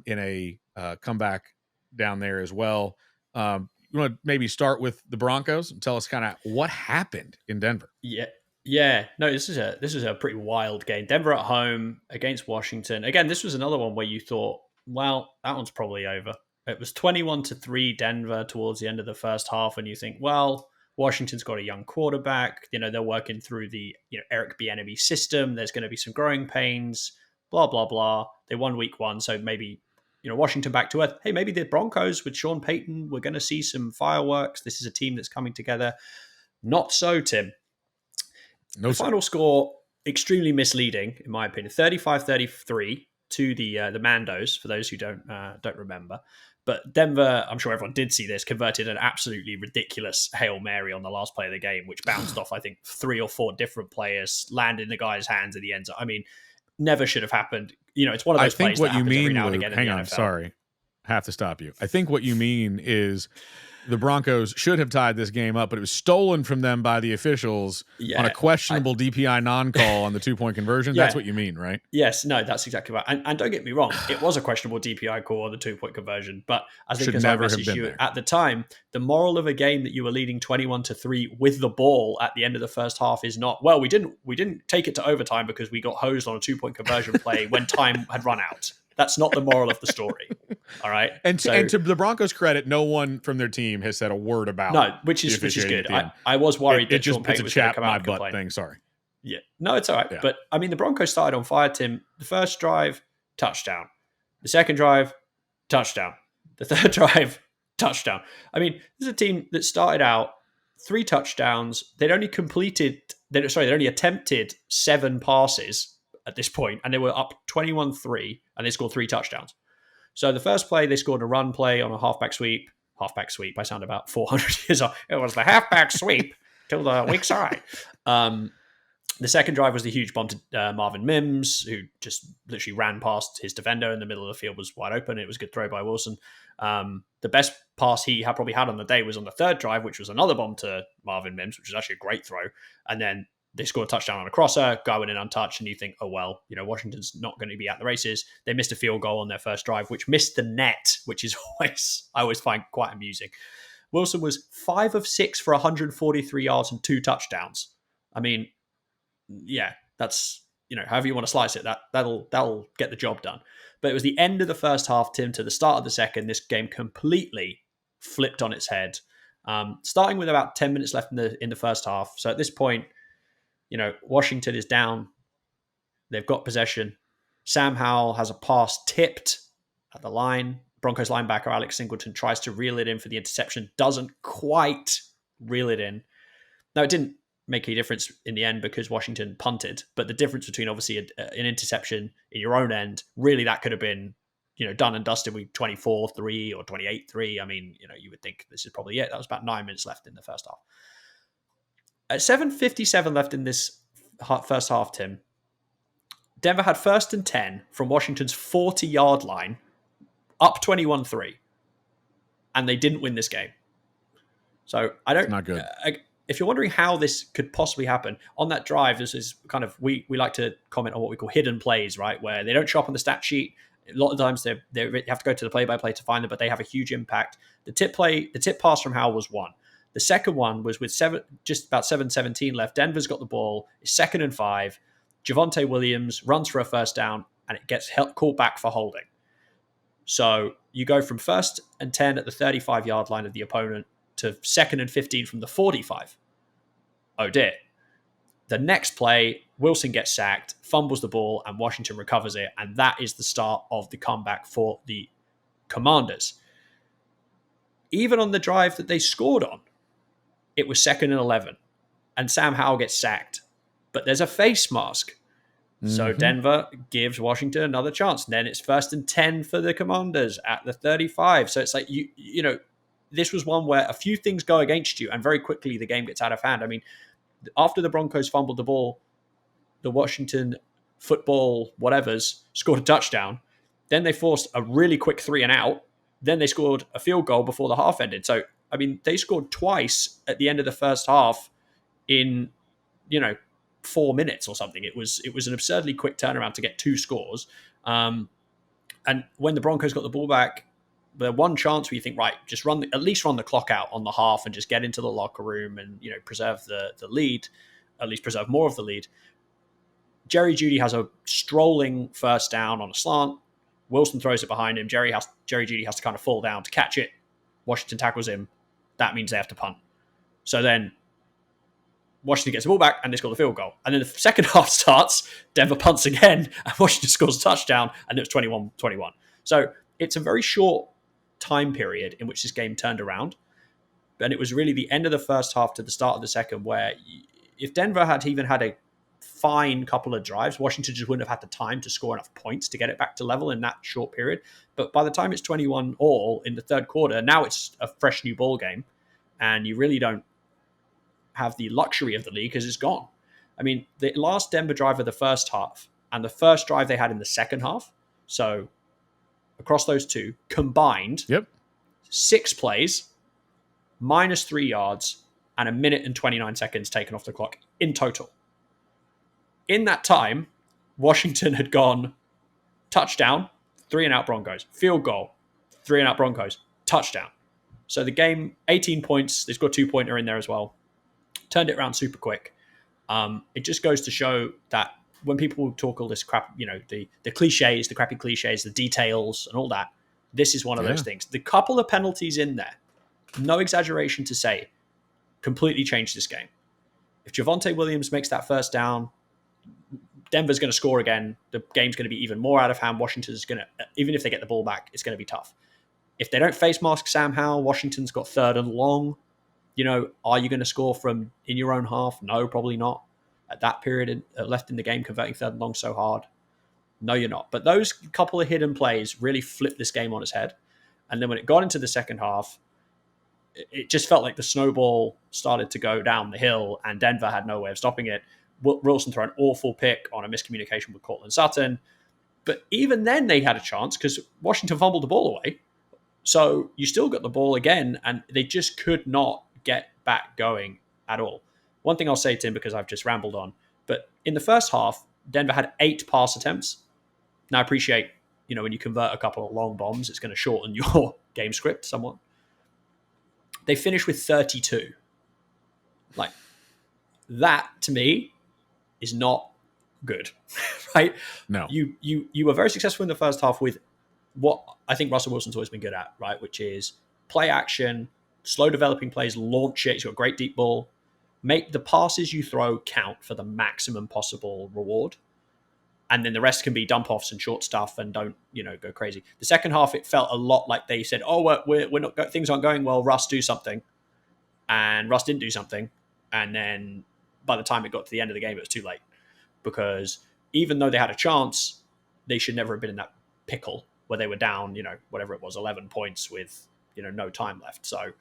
in a comeback down there as well. You want to maybe start with the Broncos and tell us kind of what happened in Denver? Yeah. No, this is a pretty wild game. Denver at home against Washington. Again, this was another one where you thought, well, that one's probably over. It was 21-3 Denver towards the end of the first half, and you think, well, Washington's got a young quarterback. They're working through the Eric Bieniemy system. There's going to be some growing pains. Blah blah blah. They won week 1, so maybe Washington back to earth. Hey, maybe the Broncos with Sean Payton, we're going to see some fireworks. This is a team that's coming together. Not so, Tim. No, the final score, extremely misleading, in my opinion. 35-33 to the Mandos, for those who don't remember. But Denver, I'm sure everyone did see this, converted an absolutely ridiculous Hail Mary on the last play of the game, which bounced off, I think, 3 or 4 different players, landed in the guy's hands at the end zone. I mean, never should have happened. It's one of those plays that happens every now and again in the NFL. Sorry. Have to stop you. I think what you mean is the Broncos should have tied this game up, but it was stolen from them by the officials on a questionable DPI non-call on the 2-point conversion. That's what you mean, right? Yes, no, that's exactly right. And don't get me wrong, it was a questionable DPI call on the 2-point conversion, but I think as I messaged you at the time, the moral of a game that you were leading 21-3 with the ball at the end of the first half is not, well, we didn't take it to overtime because we got hosed on a 2-point conversion play when time had run out. That's not the moral of the story. All right. And to the Broncos' credit, no one from their team has said a word about which is good. I was worried that Sean Payton was going to come out and complain. Thing. Sorry. Yeah. No, it's all right. Yeah. But I mean, the Broncos started on fire, Tim. The first drive, touchdown. The second drive, touchdown. The third drive, touchdown. I mean, this is a team that started out 3 touchdowns. They'd only attempted 7 passes at this point, and they were up 21-3, and they scored 3 touchdowns. So the first play, they scored a run play on a halfback sweep. Halfback sweep, I sound about 400 years old. It was the halfback sweep to the weak side. The second drive was the huge bomb to Marvin Mims, who just literally ran past his defender in the middle of the field, was wide open. It was a good throw by Wilson. The best pass he had probably had on the day was on the third drive, which was another bomb to Marvin Mims, which was actually a great throw. And then they scored a touchdown on a crosser, going in untouched, and you think, oh, well, Washington's not going to be at the races. They missed a field goal on their first drive, which missed the net, which is I always find quite amusing. Wilson was 5 of 6 for 143 yards and 2 touchdowns. I mean, yeah, that's, however you want to slice it, that'll get the job done. But it was the end of the first half, Tim, to the start of the second. This game completely flipped on its head. Starting with about 10 minutes left in the first half. So at this point, Washington is down. They've got possession. Sam Howell has a pass tipped at the line. Broncos linebacker Alex Singleton tries to reel it in for the interception. Doesn't quite reel it in. Now, it didn't make any difference in the end because Washington punted. But the difference between obviously an interception in your own end, really that could have been, done and dusted with 24-3 or 28-3. I mean, you would think this is probably it. That was about 9 minutes left in the first half. At 7:57 left in this first half, Tim, Denver had 1st and 10 from Washington's 40-yard line, up 21-3, and they didn't win this game. So It's not good. If you're wondering how this could possibly happen, on that drive, this is kind of, we like to comment on what we call hidden plays, right? Where they don't show up on the stat sheet. A lot of times they have to go to the play-by-play to find them, but they have a huge impact. The tip pass from Howell was 1. The second one was with just about 7:17 left. Denver's got the ball. It's 2nd and 5. Javonte Williams runs for a first down, and it gets called back for holding. So you go from 1st and 10 at the 35-yard line of the opponent to 2nd and 15 from the 45. Oh dear. The next play, Wilson gets sacked, fumbles the ball, and Washington recovers it. And that is the start of the comeback for the Commanders. Even on the drive that they scored on, it was 2nd and 11, and Sam Howell gets sacked. But there's a face mask. So Denver gives Washington another chance. And then it's 1st and 10 for the Commanders at the 35. So it's like, you know, this was one where a few things go against you and very quickly the game gets out of hand. I mean, after the Broncos fumbled the ball, the Washington football whatevers scored a touchdown. Then they forced a really quick 3 and out. Then they scored a field goal before the half ended. So, I mean, they scored twice at the end of the first half in, 4 minutes or something. It was an absurdly quick turnaround to get 2 scores. And when the Broncos got the ball back, the one chance where you think, right, just at least run the clock out on the half and just get into the locker room and, preserve the lead, at least preserve more of the lead. Jerry Jeudy has a strolling first down on a slant. Wilson throws it behind him. Jerry Jeudy has to kind of fall down to catch it. Washington tackles him. That means they have to punt. So then Washington gets the ball back and they score the field goal. And then the second half starts, Denver punts again, and Washington scores a touchdown, and it was 21-21. So it's a very short time period in which this game turned around. And it was really the end of the first half to the start of the second where if Denver had even had a fine couple of drives, Washington just wouldn't have had the time to score enough points to get it back to level in that short period. But by the time it's 21 all in the third quarter, now it's a fresh new ball game, and you really don't have the luxury of the lead because it's gone. I mean, the last Denver drive of the first half and the first drive they had in the second half, so across those two combined, 6 plays, -3 yards, and 1 minute and 29 seconds taken off the clock in total. In that time, Washington had gone touchdown, 3 and out Broncos, field goal, 3 and out Broncos, touchdown. So the game, 18 points, they scored 2-pointer in there as well. Turned it around super quick. It just goes to show that when people talk all this crap, the cliches, the crappy cliches, the details and all that, this is one of those things. The couple of penalties in there, no exaggeration to say, completely changed this game. If Javonte Williams makes that first down, Denver's going to score again. The game's going to be even more out of hand. Washington's going to, even if they get the ball back, it's going to be tough. If they don't face mask Sam Howell, Washington's got 3rd and long. Are you going to score from in your own half? No, probably not. At that period left in the game, converting 3rd and long so hard. No, you're not. But those couple of hidden plays really flipped this game on its head. And then when it got into the second half, it just felt like the snowball started to go down the hill and Denver had no way of stopping it. Wilson threw an awful pick on a miscommunication with Cortland Sutton. But even then they had a chance because Washington fumbled the ball away. So you still got the ball again and they just could not get back going at all. One thing I'll say, Tim, because I've just rambled on, but in the first half, Denver had 8 pass attempts. Now I appreciate, when you convert a couple of long bombs, it's going to shorten your game script somewhat. They finished with 32. Like, that to me is not good, right? No. You were very successful in the first half with what I think Russell Wilson's always been good at, right? Which is play action, slow developing plays, launch it. He's got a great deep ball. Make the passes you throw count for the maximum possible reward. And then the rest can be dump offs and short stuff and don't, go crazy. The second half, it felt a lot like they said, oh, we're not, things aren't going well. Russ, do something. And Russ didn't do something. And then by the time it got to the end of the game, it was too late. Because even though they had a chance, they should never have been in that pickle where they were down, whatever it was, 11 points with, no time left. So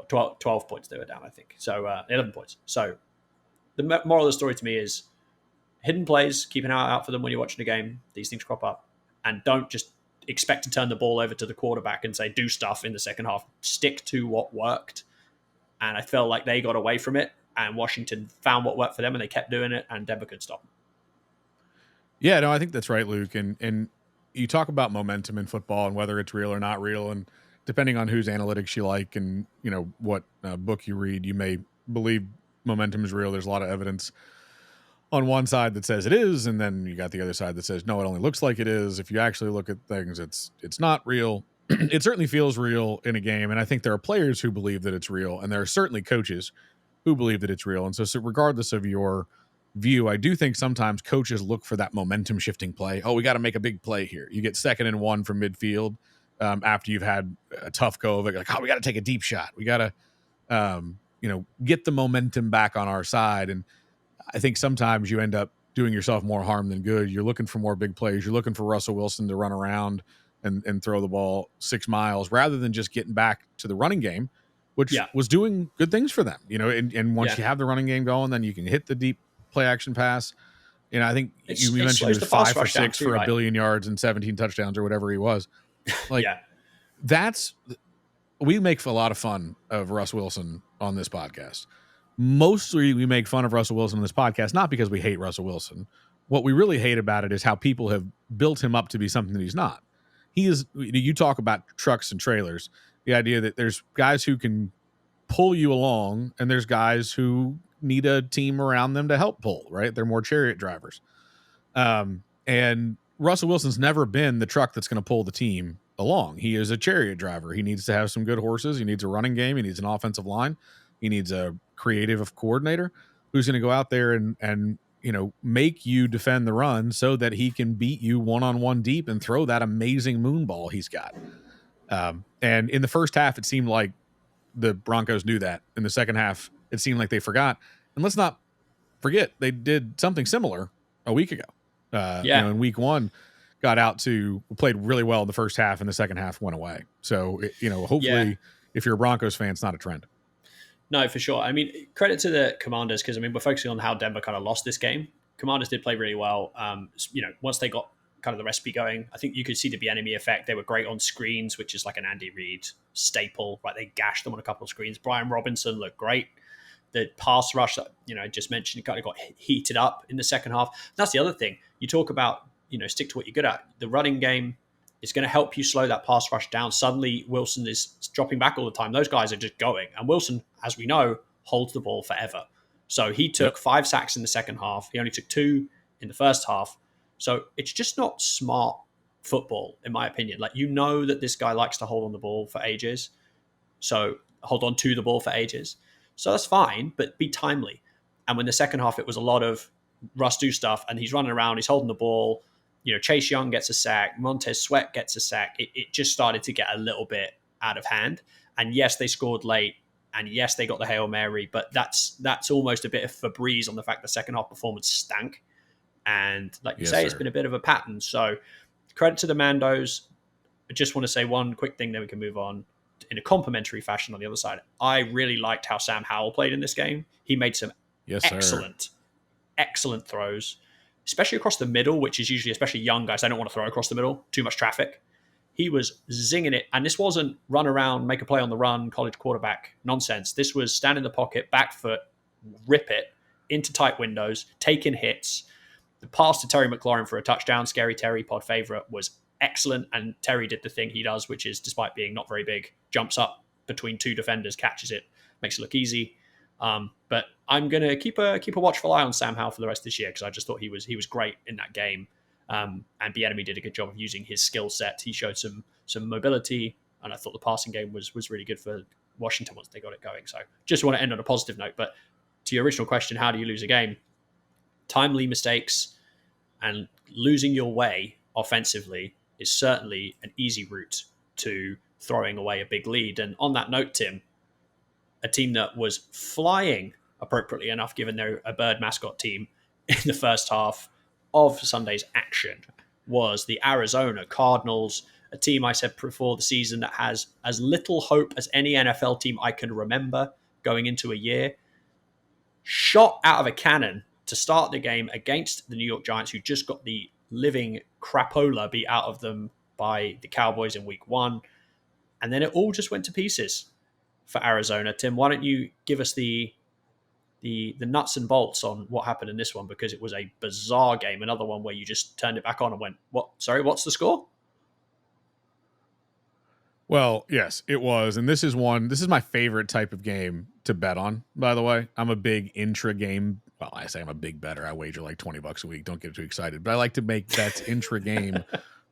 12 points they were down, I think. So 11 points. So the moral of the story to me is hidden plays, keep an eye out for them when you're watching a game. These things crop up. And don't just expect to turn the ball over to the quarterback and say, do stuff in the second half. Stick to what worked. And I felt like they got away from it. And Washington found what worked for them and they kept doing it. And Denver couldn't stop them. Yeah, no, I think that's right, Luke. And you talk about momentum in football and whether it's real or not real. And depending on whose analytics you like and, what book you read, you may believe momentum is real. There's a lot of evidence on one side that says it is, and then you got the other side that says, no, it only looks like it is. If you actually look at things, it's not real. It certainly feels real in a game, and I think there are players who believe that it's real, and there are certainly coaches who believe that it's real. And so regardless of your view, I do think sometimes coaches look for that momentum-shifting play. Oh, we got to make a big play here. You get 2nd and 1 from midfield after you've had a tough go of it. Like, oh, we got to take a deep shot. We got to, get the momentum back on our side. And I think sometimes you end up doing yourself more harm than good. You're looking for more big plays. You're looking for Russell Wilson to run around and throw the ball 6 miles rather than just getting back to the running game, which was doing good things for them. And once you have the running game going, then you can hit the deep play action pass. I think you mentioned he was 5 for 6 for a billion yards and 17 touchdowns or whatever he was. Like we make a lot of fun of Russ Wilson on this podcast. Mostly we make fun of Russell Wilson on this podcast, not because we hate Russell Wilson. What we really hate about it is how people have built him up to be something that he's not. He is, you talk about trucks and trailers, the idea that there's guys who can pull you along and there's guys who need a team around them to help pull, right? They're more chariot drivers. And Russell Wilson's never been the truck that's going to pull the team along. He is a chariot driver. He needs to have some good horses. He needs a running game. He needs an offensive line. He needs a creative coordinator who's going to go out there and make you defend the run so that he can beat you one-on-one deep and throw that amazing moon ball he's got. And in the first half, it seemed like the Broncos knew that. In the second half, it seemed like they forgot. And let's not forget, they did something similar a week ago. In week 1, played really well in the first half and the second half went away. So, hopefully if you're a Broncos fan, it's not a trend. No, for sure. I mean, credit to the Commanders because, we're focusing on how Denver kind of lost this game. Commanders did play really well. Once they got kind of the recipe going, I think you could see the enemy effect. They were great on screens, which is like an Andy Reid staple, right? They gashed them on a couple of screens. Brian Robinson looked great. The pass rush that, I just mentioned, kind of got heated up in the second half. That's the other thing. You talk about, stick to what you're good at. The running game is going to help you slow that pass rush down. Suddenly, Wilson is dropping back all the time. Those guys are just going. And Wilson, as we know, holds the ball forever. So he took 5 sacks in the second half. He only took 2 in the first half. So it's just not smart football, in my opinion. Like, that this guy likes to hold on the ball for ages. So hold on to the ball for ages. So that's fine, but be timely. And when the second half, it was a lot of Russ do stuff and he's running around, he's holding the ball. Chase Young gets a sack, Montez Sweat gets a sack. It just started to get a little bit out of hand. And yes, they scored late. And yes, they got the Hail Mary, but that's almost a bit of Febreze on the fact the second half performance stank. And like you say, it's been a bit of a pattern. So credit to the Mandos. I just want to say one quick thing, then we can move on in a complimentary fashion on the other side. I really liked how Sam Howell played in this game. He made some excellent throws, especially across the middle, which is usually, especially young guys, they don't want to throw across the middle, too much traffic. He was zinging it. And this wasn't run around, make a play on the run, college quarterback nonsense. This was stand in the pocket, back foot, rip it into tight windows, taking hits. The pass to Terry McLaurin for a touchdown, Scary Terry, pod favorite, was excellent. And Terry did the thing he does, which is, despite being not very big, jumps up between 2 defenders, catches it, makes it look easy. But I'm going to keep a watchful eye on Sam Howell for the rest of this year because I just thought he was great in that game. And Bieniemy did a good job of using his skill set. He showed some mobility, and I thought the passing game was really good for Washington once they got it going. So just want to end on a positive note. But to your original question, how do you lose a game? Timely mistakes and losing your way offensively is certainly an easy route to throwing away a big lead. And on that note, Tim, a team that was flying appropriately enough, given they're a bird mascot team in the first half of Sunday's action, was the Arizona Cardinals, a team I said before the season that has as little hope as any NFL team I can remember going into a year. Shot out of a cannon to start the game against the New York Giants, who just got the living crapola beat out of them by the Cowboys in week 1. And then it all just went to pieces for Arizona. Tim, why don't you give us the nuts and bolts on what happened in this one, because it was a bizarre game, another one where you just turned it back on and went, "What? Sorry, what's the score?" Well, yes, it was. And this is my favorite type of game to bet on, by the way. I'm a big intra game. Well, I say I'm a big bettor. I wager like $20 a week. Don't get too excited. But I like to make bets intra game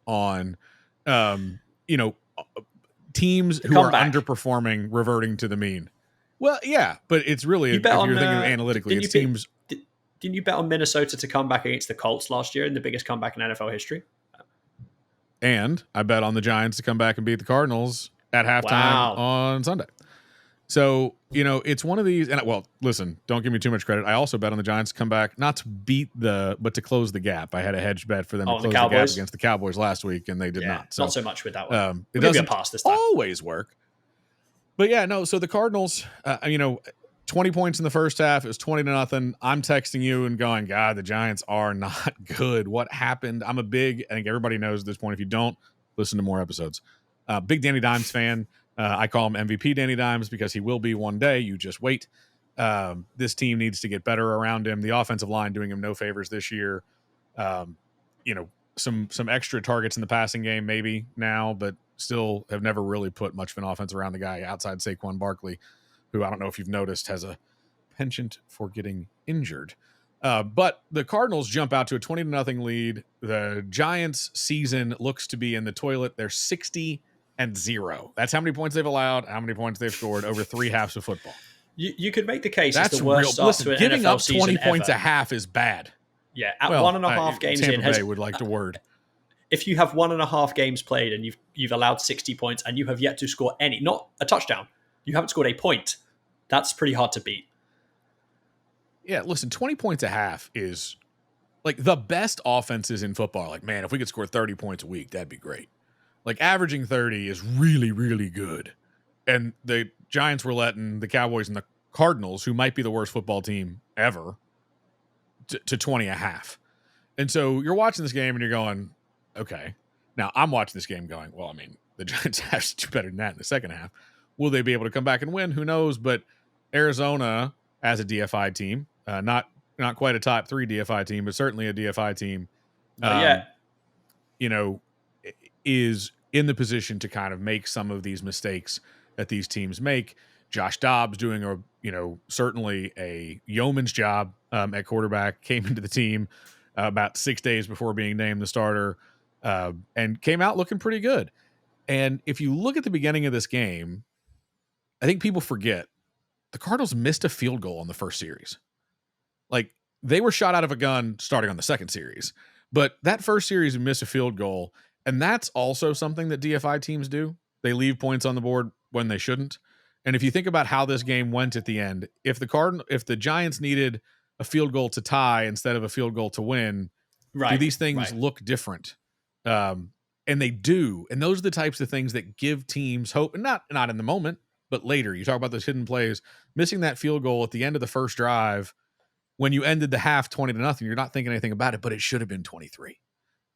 on, teams who are underperforming, reverting to the mean. Well, yeah, but it's really, if you're thinking analytically, it's teams. Didn't you bet on Minnesota to come back against the Colts last year in the biggest comeback in NFL history? And I bet on the Giants to come back and beat the Cardinals at halftime on Sunday. So, it's one of these, and well, listen, don't give me too much credit. I also bet on the Giants to come back, not to beat but to close the gap. I had a hedge bet for them to On the close the gap Cowboys? against the Cowboys last week, and they did Yeah, not. So, not so much with that one. it We'll give you a doesn't pass this time. always work. But yeah, no. So the Cardinals, 20 points in the first half. It was 20-0. I'm texting you and going, God, the Giants are not good. What happened? I think everybody knows at this point. If you don't, listen to more episodes. Big Danny Dimes fan. I call him MVP Danny Dimes because he will be one day. You just wait. This team needs to get better around him. The offensive line doing him no favors this year. Some extra targets in the passing game maybe now, but still have never really put much of an offense around the guy outside Saquon Barkley, who I don't know if you've noticed has a penchant for getting injured. But the Cardinals jump out to a 20-0 lead. The Giants' season looks to be in the toilet. They're 60-0. That's how many points they've allowed, how many points they've scored over 3 halves of football. You could make the case that's it's the worst real. start Listen, to an giving NFL up season 20 points ever. a half is bad. Yeah, at 1.5 games Tampa in, Bay would like to word. If you have 1.5 games played and you've allowed 60 points and you have yet to score not a touchdown, you haven't scored a point. That's pretty hard to beat. Yeah, listen, 20 points a half is like the best offenses in football. Like, man, if we could score 30 points a week, that'd be great. Like, averaging 30 is really, really good. And the Giants were letting the Cowboys and the Cardinals, who might be the worst football team ever, to 20 a half. And so you're watching this game and you're going, okay. Now, I'm watching this game going, well, I mean, the Giants have to do better than that in the second half. Will they be able to come back and win? Who knows? But Arizona, as a DFI team, not quite a top 3 DFI team, but certainly a DFI team, is in the position to kind of make some of these mistakes that these teams make. Josh Dobbs doing certainly a yeoman's job at quarterback, came into the team about 6 days before being named the starter, and came out looking pretty good. And if you look at the beginning of this game, I think people forget the Cardinals missed a field goal on the first series. Like, they were shot out of a gun starting on the second series, but that first series you miss a field goal, and that's also something that DFI teams do. They leave points on the board when they shouldn't. And if you think about how this game went at the end, if the Giants needed a field goal to tie instead of a field goal to win, do these things look different? And they do. And those are the types of things that give teams hope, and not in the moment, but later. You talk about those hidden plays, missing that field goal at the end of the first drive when you ended the half 20-0, you're not thinking anything about it, but it should have been 23.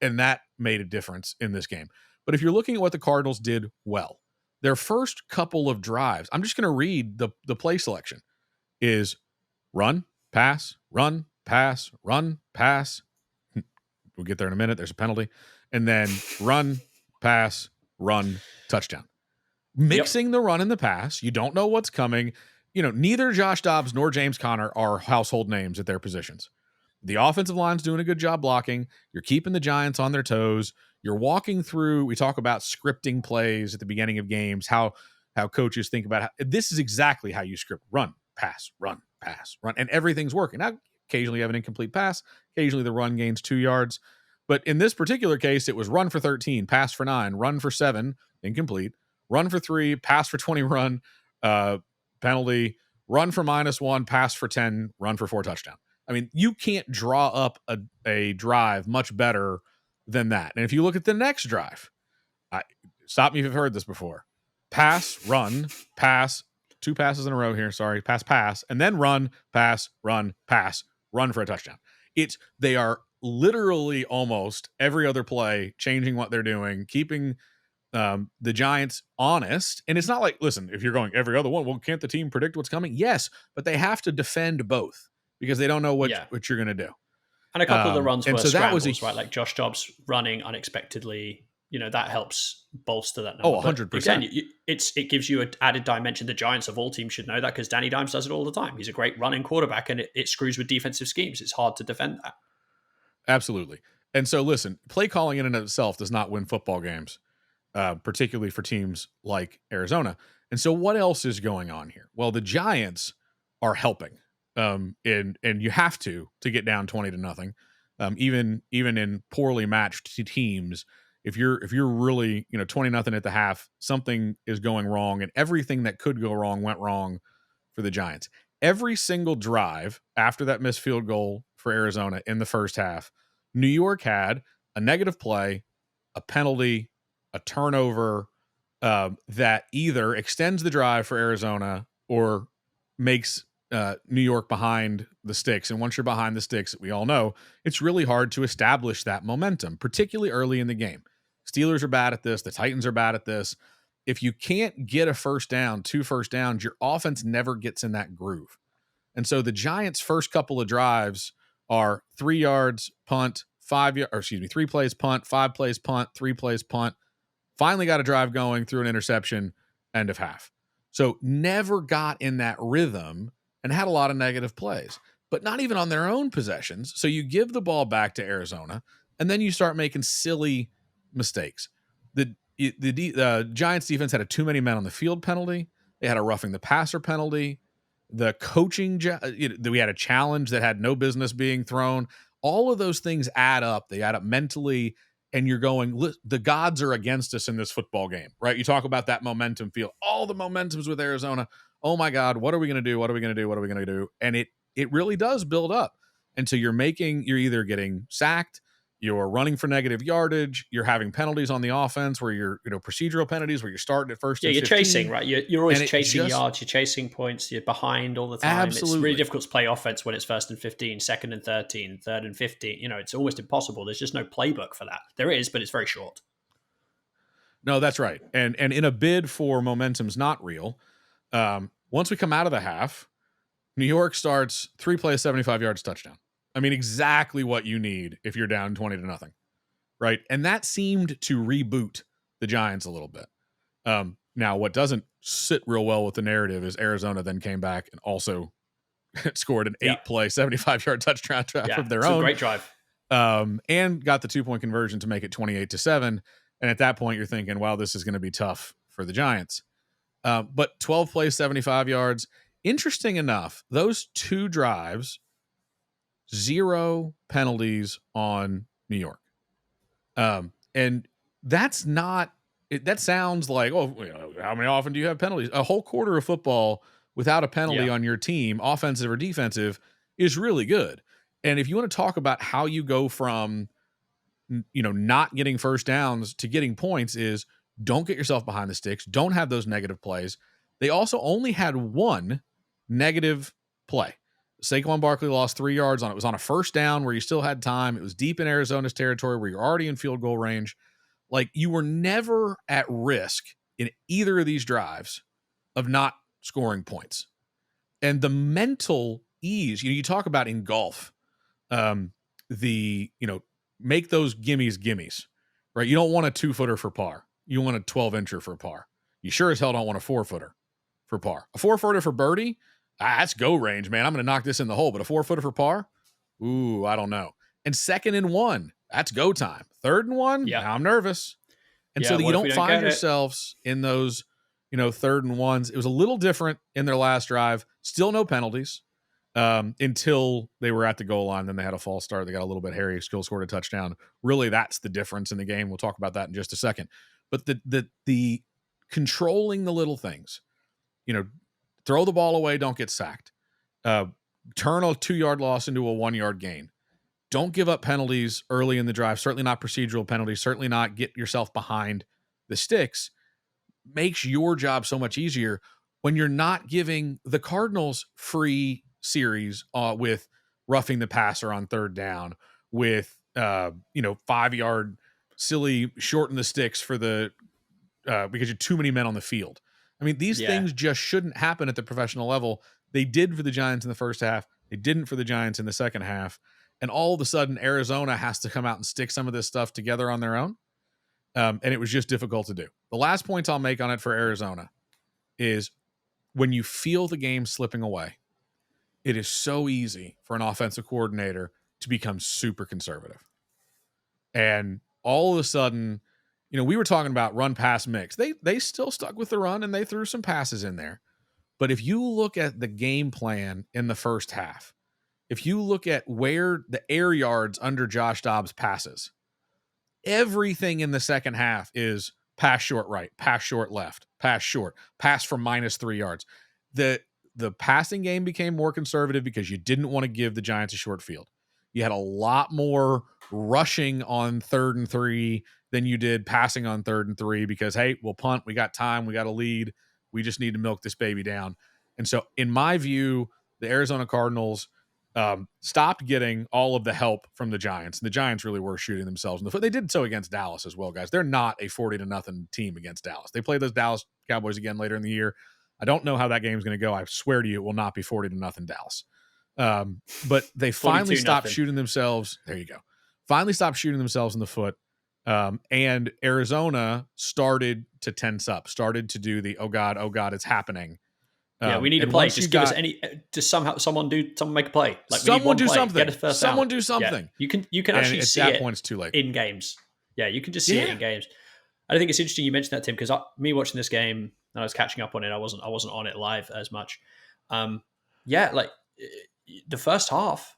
And that made a difference in this game. But if you're looking at what the Cardinals did well, their first couple of drives, I'm just going to read the play selection, is run, pass, run, pass, run, pass. We'll get there in a minute. There's a penalty. And then run, pass, run, touchdown. Mixing the run and the pass. You don't know what's coming. Neither Josh Dobbs nor James Conner are household names at their positions. The offensive line's doing a good job blocking. You're keeping the Giants on their toes. You're walking through. We talk about scripting plays at the beginning of games, how coaches think about this is exactly how you script run, pass, run, and everything's working. Now, occasionally you have an incomplete pass. Occasionally the run gains 2 yards. But in this particular case, it was run for 13, pass for 9, run for 7, incomplete, run for 3, pass for 20, run, penalty, run for -1, pass for 10, run for 4, touchdown. I mean, you can't draw up a drive much better than that. And if you look at the next drive, stop me if you've heard this before. Pass, run, pass, 2 passes in a row here. Sorry, pass, and then run, pass, run for a touchdown. They are literally almost every other play changing what they're doing, keeping the Giants honest. And it's not like, listen, if you're going every other one, well, can't the team predict what's coming? Yes, but they have to defend both because they don't know what you're going to do. And a couple of the runs were scrambles, that was right? Like Josh Dobbs running unexpectedly, that helps bolster that number. Oh, 100%. But again, it gives you an added dimension. The Giants of all teams should know that because Danny Dimes does it all the time. He's a great running quarterback, and it screws with defensive schemes. It's hard to defend that. Absolutely. And so, listen, play calling in and of itself does not win football games, particularly for teams like Arizona. And so what else is going on here? Well, the Giants are helping. And you have to get down 20-0. Even in poorly matched teams, if you're really 20-0 at the half, something is going wrong, and everything that could go wrong went wrong for the Giants. Every single drive after that missed field goal for Arizona in the first half, New York had a negative play, a penalty, a turnover that either extends the drive for Arizona or makes New York behind the sticks. And once you're behind the sticks, we all know it's really hard to establish that momentum, particularly early in the game. Steelers are bad at this. The Titans are bad at this. If you can't get a first down, 2 first downs, your offense never gets in that groove. And so the Giants' first couple of drives are 3 yards, punt, 3 plays, punt, 5 plays, punt, 3 plays, punt. Finally got a drive going through an interception, end of half. So never got in that rhythm and had a lot of negative plays, but not even on their own possessions. So you give the ball back to Arizona, and then you start making silly mistakes. The Giants defense had a too many men on the field penalty. They had a roughing the passer penalty. The coaching, we had a challenge that had no business being thrown. All of those things add up. They add up mentally, and you're going, the gods are against us in this football game, right? You talk about that momentum feel. All the momentum's with Arizona. Oh my God, what are we going to do? What are we going to do? What are we going to do? And it really does build up. And so you're either getting sacked, you're running for negative yardage, you're having penalties on the offense where you're, procedural penalties where you're starting at first. Yeah, and you're 15, chasing, right? You're always chasing just, yards, you're chasing points, you're behind all the time. Absolutely. It's really difficult to play offense when it's 1st and 15, 2nd and 13, 3rd and 15. It's almost impossible. There's just no playbook for that. There is, but it's very short. No, that's right. And in a bid for momentum's not real, once we come out of the half, New York starts 3 plays, 75 yards, touchdown. I mean, exactly what you need if you're down 20-0, right? And that seemed to reboot the Giants a little bit. Now, what doesn't sit real well with the narrative is Arizona then came back and also scored an 8-play, 75-yard touchdown drive of their own. It's a great drive. And got the 2-point conversion to make it 28-7. And at that point, you're thinking, wow, this is going to be tough for the Giants. But 12 plays, 75 yards. Interesting enough, those 2 drives, 0 penalties on New York. And that's not, that sounds like, how many often do you have penalties? A whole quarter of football without a penalty on your team, offensive or defensive, is really good. And if you want to talk about how you go from, not getting first downs to getting points, is don't get yourself behind the sticks. Don't have those negative plays. They also only had 1 negative play. Saquon Barkley lost 3 yards on it. It was on a first down where you still had time. It was deep in Arizona's territory where you're already in field goal range. Like, you were never at risk in either of these drives of not scoring points. And the mental ease, you talk about in golf, make those gimmies, right? You don't want a 2-footer for par. You want a 12-incher for par. You sure as hell don't want a 4-footer for par. A 4-footer for birdie, that's go range, man. I'm going to knock this in the hole. But a 4-footer for par, ooh, I don't know. And 2nd and 1, that's go time. 3rd and 1, now I'm nervous. And so that you don't find yourselves in those, 3rd and 1s. It was a little different in their last drive. Still no penalties until they were at the goal line. Then they had a false start. They got a little bit hairy. Still scored a touchdown. Really, that's the difference in the game. We'll talk about that in just a second. But the controlling the little things, throw the ball away, don't get sacked. Turn a 2-yard loss into a 1-yard gain. Don't give up penalties early in the drive. Certainly not procedural penalties. Certainly not get yourself behind the sticks. Makes your job so much easier when you're not giving the Cardinals free series with roughing the passer on 3rd down, with 5-yard silly shorten the sticks for the because you're too many men on the field. I mean, these things just shouldn't happen at the professional level. They did for the Giants in the first half. They didn't for the Giants in the second half. And all of a sudden, Arizona has to come out and stick some of this stuff together on their own. And it was just difficult to do. The last point I'll make on it for Arizona is when you feel the game slipping away, it is so easy for an offensive coordinator to become super conservative. And all of a sudden, we were talking about run pass mix. They still stuck with the run and they threw some passes in there. But if you look at the game plan in the first half, if you look at where the air yards under Josh Dobbs passes, Everything in the second half is pass short right, pass short left, pass short, pass for -3 yards. The passing game became more conservative because you didn't want to give the Giants a short field. You had a lot more rushing on 3rd and 3 than you did passing on 3rd and 3 because, hey, we'll punt. We got time. We got a lead. We just need to milk this baby down. And so, in my view, the Arizona Cardinals stopped getting all of the help from the Giants. And the Giants really were shooting themselves in the foot. They did so against Dallas as well, guys. They're not a 40-0 team against Dallas. They play those Dallas Cowboys again later in the year. I don't know how that game's going to go. I swear to you, it will not be 40-0 Dallas. But they finally stopped shooting themselves. There you go. Finally stopped shooting themselves in the foot. And Arizona started to tense up, started to do the, oh God, it's happening. Yeah, we need to play. Just give us someone make a play. Like someone do play. something. Get us first someone down. Do something. Yeah. You can actually see it. At that point, it's too late. In games. Yeah, you can just see it in games. I think it's interesting you mentioned that, Tim, because me watching this game and I was catching up on it. I wasn't on it live as much. Like the first half,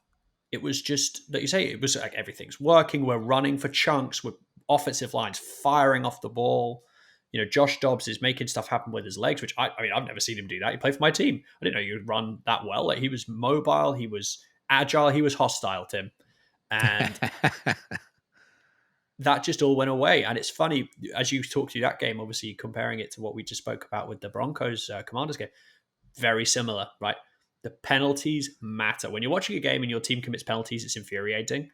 it was just like you say, it was like everything's working. We're running for chunks. We're offensive lines firing off the ball. You know, Josh Dobbs is making stuff happen with his legs, which I mean, I've never seen him do that. He played for my team. I didn't know you would run that well. Like, he was mobile, he was agile, he was hostile, Tim. And that just all went away. And it's funny, as you talk through that game, obviously comparing it to what we just spoke about with the Broncos Commanders game, very similar, right? The penalties matter. When you're watching a game and your team commits penalties, it's infuriating.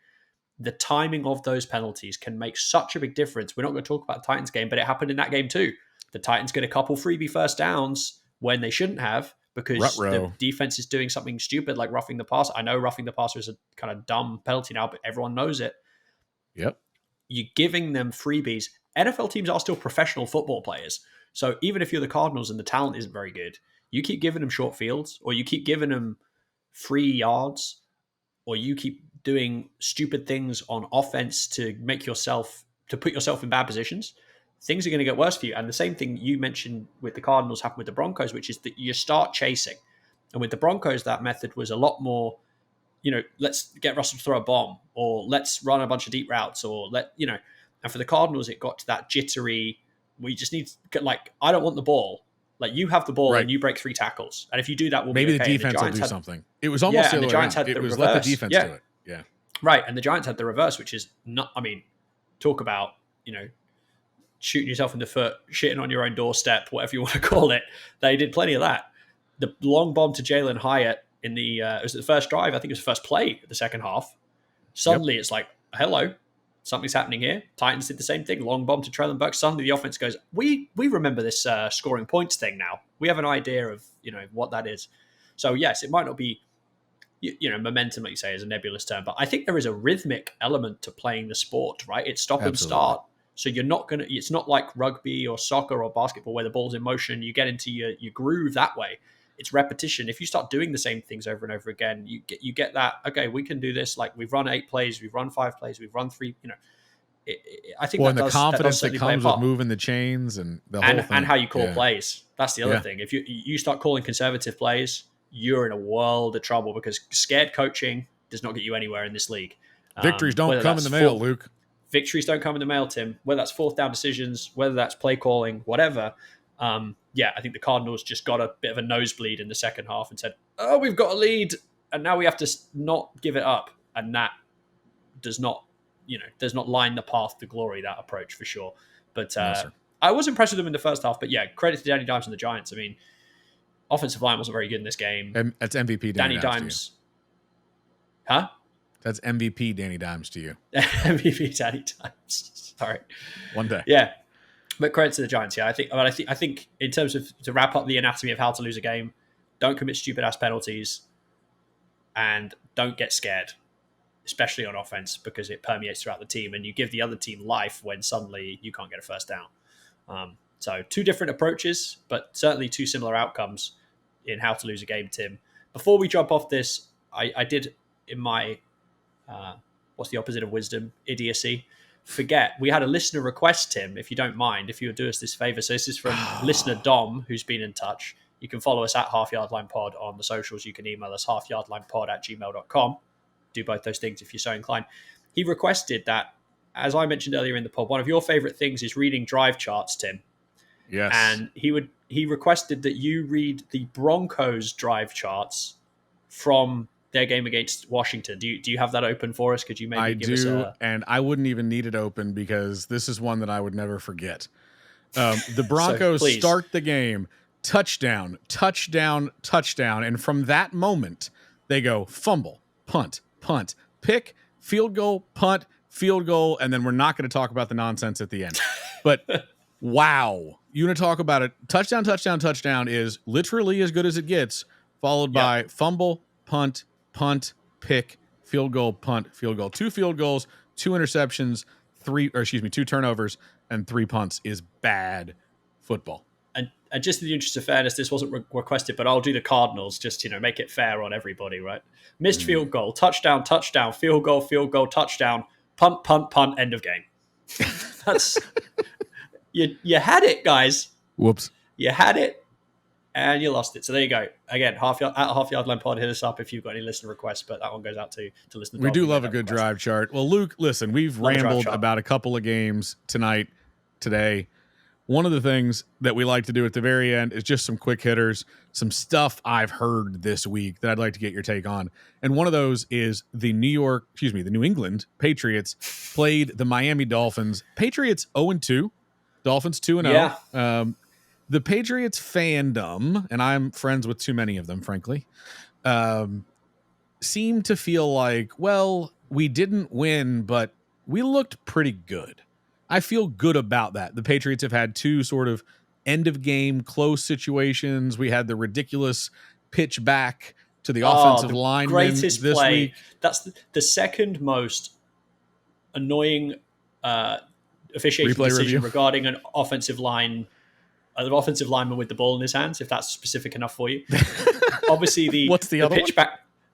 The timing of those penalties can make such a big difference. We're not going to talk about the Titans game, but it happened in that game too. The Titans get a couple freebie first downs when they shouldn't have because the defense is doing something stupid like roughing the passer. I know roughing the passer is a kind of dumb penalty now, but everyone knows it. Yep. You're giving them freebies. NFL teams are still professional football players. So even if you're the Cardinals and the talent isn't very good, you keep giving them short fields or you keep giving them free yards or you keep doing stupid things on offense to put yourself in bad positions, things are going to get worse for you. And the same thing you mentioned with the Cardinals happened with the Broncos, which is that you start chasing. And with the Broncos, that method was a lot more, let's get Russell to throw a bomb or let's run a bunch of deep routes or and for the Cardinals, it got to that jittery, we just need to get, I don't want the ball. Like, you have the ball and you break 3 tackles. And if you do that, we'll maybe be okay. the defense will do something. It was almost the Giants had it the was reverse. Let the defense do it. Yeah. Right. And the Giants had the reverse, which is not, talk about, shooting yourself in the foot, shitting on your own doorstep, whatever you want to call it. They did plenty of that. The long bomb to Jalen Hyatt in it was the first drive. I think it was the first play of the second half. Suddenly it's like, hello, something's happening here. Titans did the same thing. Long bomb to Treylon Burks. Suddenly the offense goes, we remember this scoring points thing now. We have an idea of, what that is. So yes, it might not be, momentum, like you say, is a nebulous term, but I think there is a rhythmic element to playing the sport, right? It's stop and start. So you're not going to, it's not like rugby or soccer or basketball where the ball's in motion, you get into your groove that way. It's repetition. If you start doing the same things over and over again, you get that, okay, we can do this. Like, we've run 8 plays, we've run 5 plays, we've run 3, I think the confidence that comes with moving the chains and the whole thing. And how you call plays. That's the other thing. If you start calling conservative plays, you're in a world of trouble because scared coaching does not get you anywhere in this league. Victories don't come in the mail, Luke. Victories don't come in the mail, Tim. Whether that's 4th down decisions, whether that's play calling, whatever. I think the Cardinals just got a bit of a nosebleed in the second half and said, oh, we've got a lead, and now we have to not give it up. And that does not line the path to glory, that approach, for sure. But I was impressed with them in the first half. But yeah, credit to Danny Dimes and the Giants. I mean, offensive line wasn't very good in this game. And that's MVP Danny Dimes. Huh? That's MVP Danny Dimes to you. MVP Danny Dimes. Sorry. One day. Yeah. But credit to the Giants. Yeah, I think in terms of, to wrap up the anatomy of how to lose a game, don't commit stupid ass penalties and don't get scared, especially on offense, because it permeates throughout the team and you give the other team life when suddenly you can't get a first down. So 2 different approaches, but certainly 2 similar outcomes in how to lose a game, Tim. Before we jump off this, I did in my, what's the opposite of wisdom? Idiocy. Forget. We had a listener request, Tim, if you don't mind, if you would do us this favor. So this is from listener Dom, who's been in touch. You can follow us at Half Yard Line Pod on the socials. You can email us halfyardlinepod@gmail.com. Do both those things if you're so inclined. He requested that as I mentioned earlier in the pod, one of your favorite things is reading drive charts, Tim. Yes. And he requested that you read the Broncos drive charts from their game against Washington. Do you have that open for us? Could you maybe give us a... and I wouldn't even need it open because this is one that I would never forget. The Broncos start the game, touchdown, touchdown, touchdown, and from that moment, they go fumble, punt, pick, field goal, punt, field goal, and then we're not going to talk about the nonsense at the end. But wow, you want to talk about it? Touchdown, touchdown, touchdown is literally as good as it gets, followed by fumble, punt, pick, field goal, punt, field goal. 2 field goals, 2 interceptions, 2 turnovers, and 3 punts is bad football. And just in the interest of fairness, this wasn't requested, but I'll do the Cardinals just, make it fair on everybody, right? Missed field goal, touchdown, field goal, touchdown, punt, end of game. That's you had it, guys. Whoops. You had it and you lost it. So there you go. Again, half yard line pod, hit us up if you've got any listener requests, but that one goes out to listen to. We do love a good drive chart. Well, Luke, listen, we've rambled about a couple of games today. One of the things that we like to do at the very end is just some quick hitters, some stuff I've heard this week that I'd like to get your take on. And one of those is the New England Patriots played the Miami Dolphins. Patriots 0-2, Dolphins 2-0. Yeah. The Patriots fandom, and I'm friends with too many of them, frankly, seem to feel like, well, we didn't win, but we looked pretty good. I feel good about that. The Patriots have had 2 sort of end-of-game close situations. We had the ridiculous pitch back to the offensive lineman this week. That's the second most annoying officiating decision regarding an offensive lineman with the ball in his hands, if that's specific enough for you. Obviously, what's the other pitch one?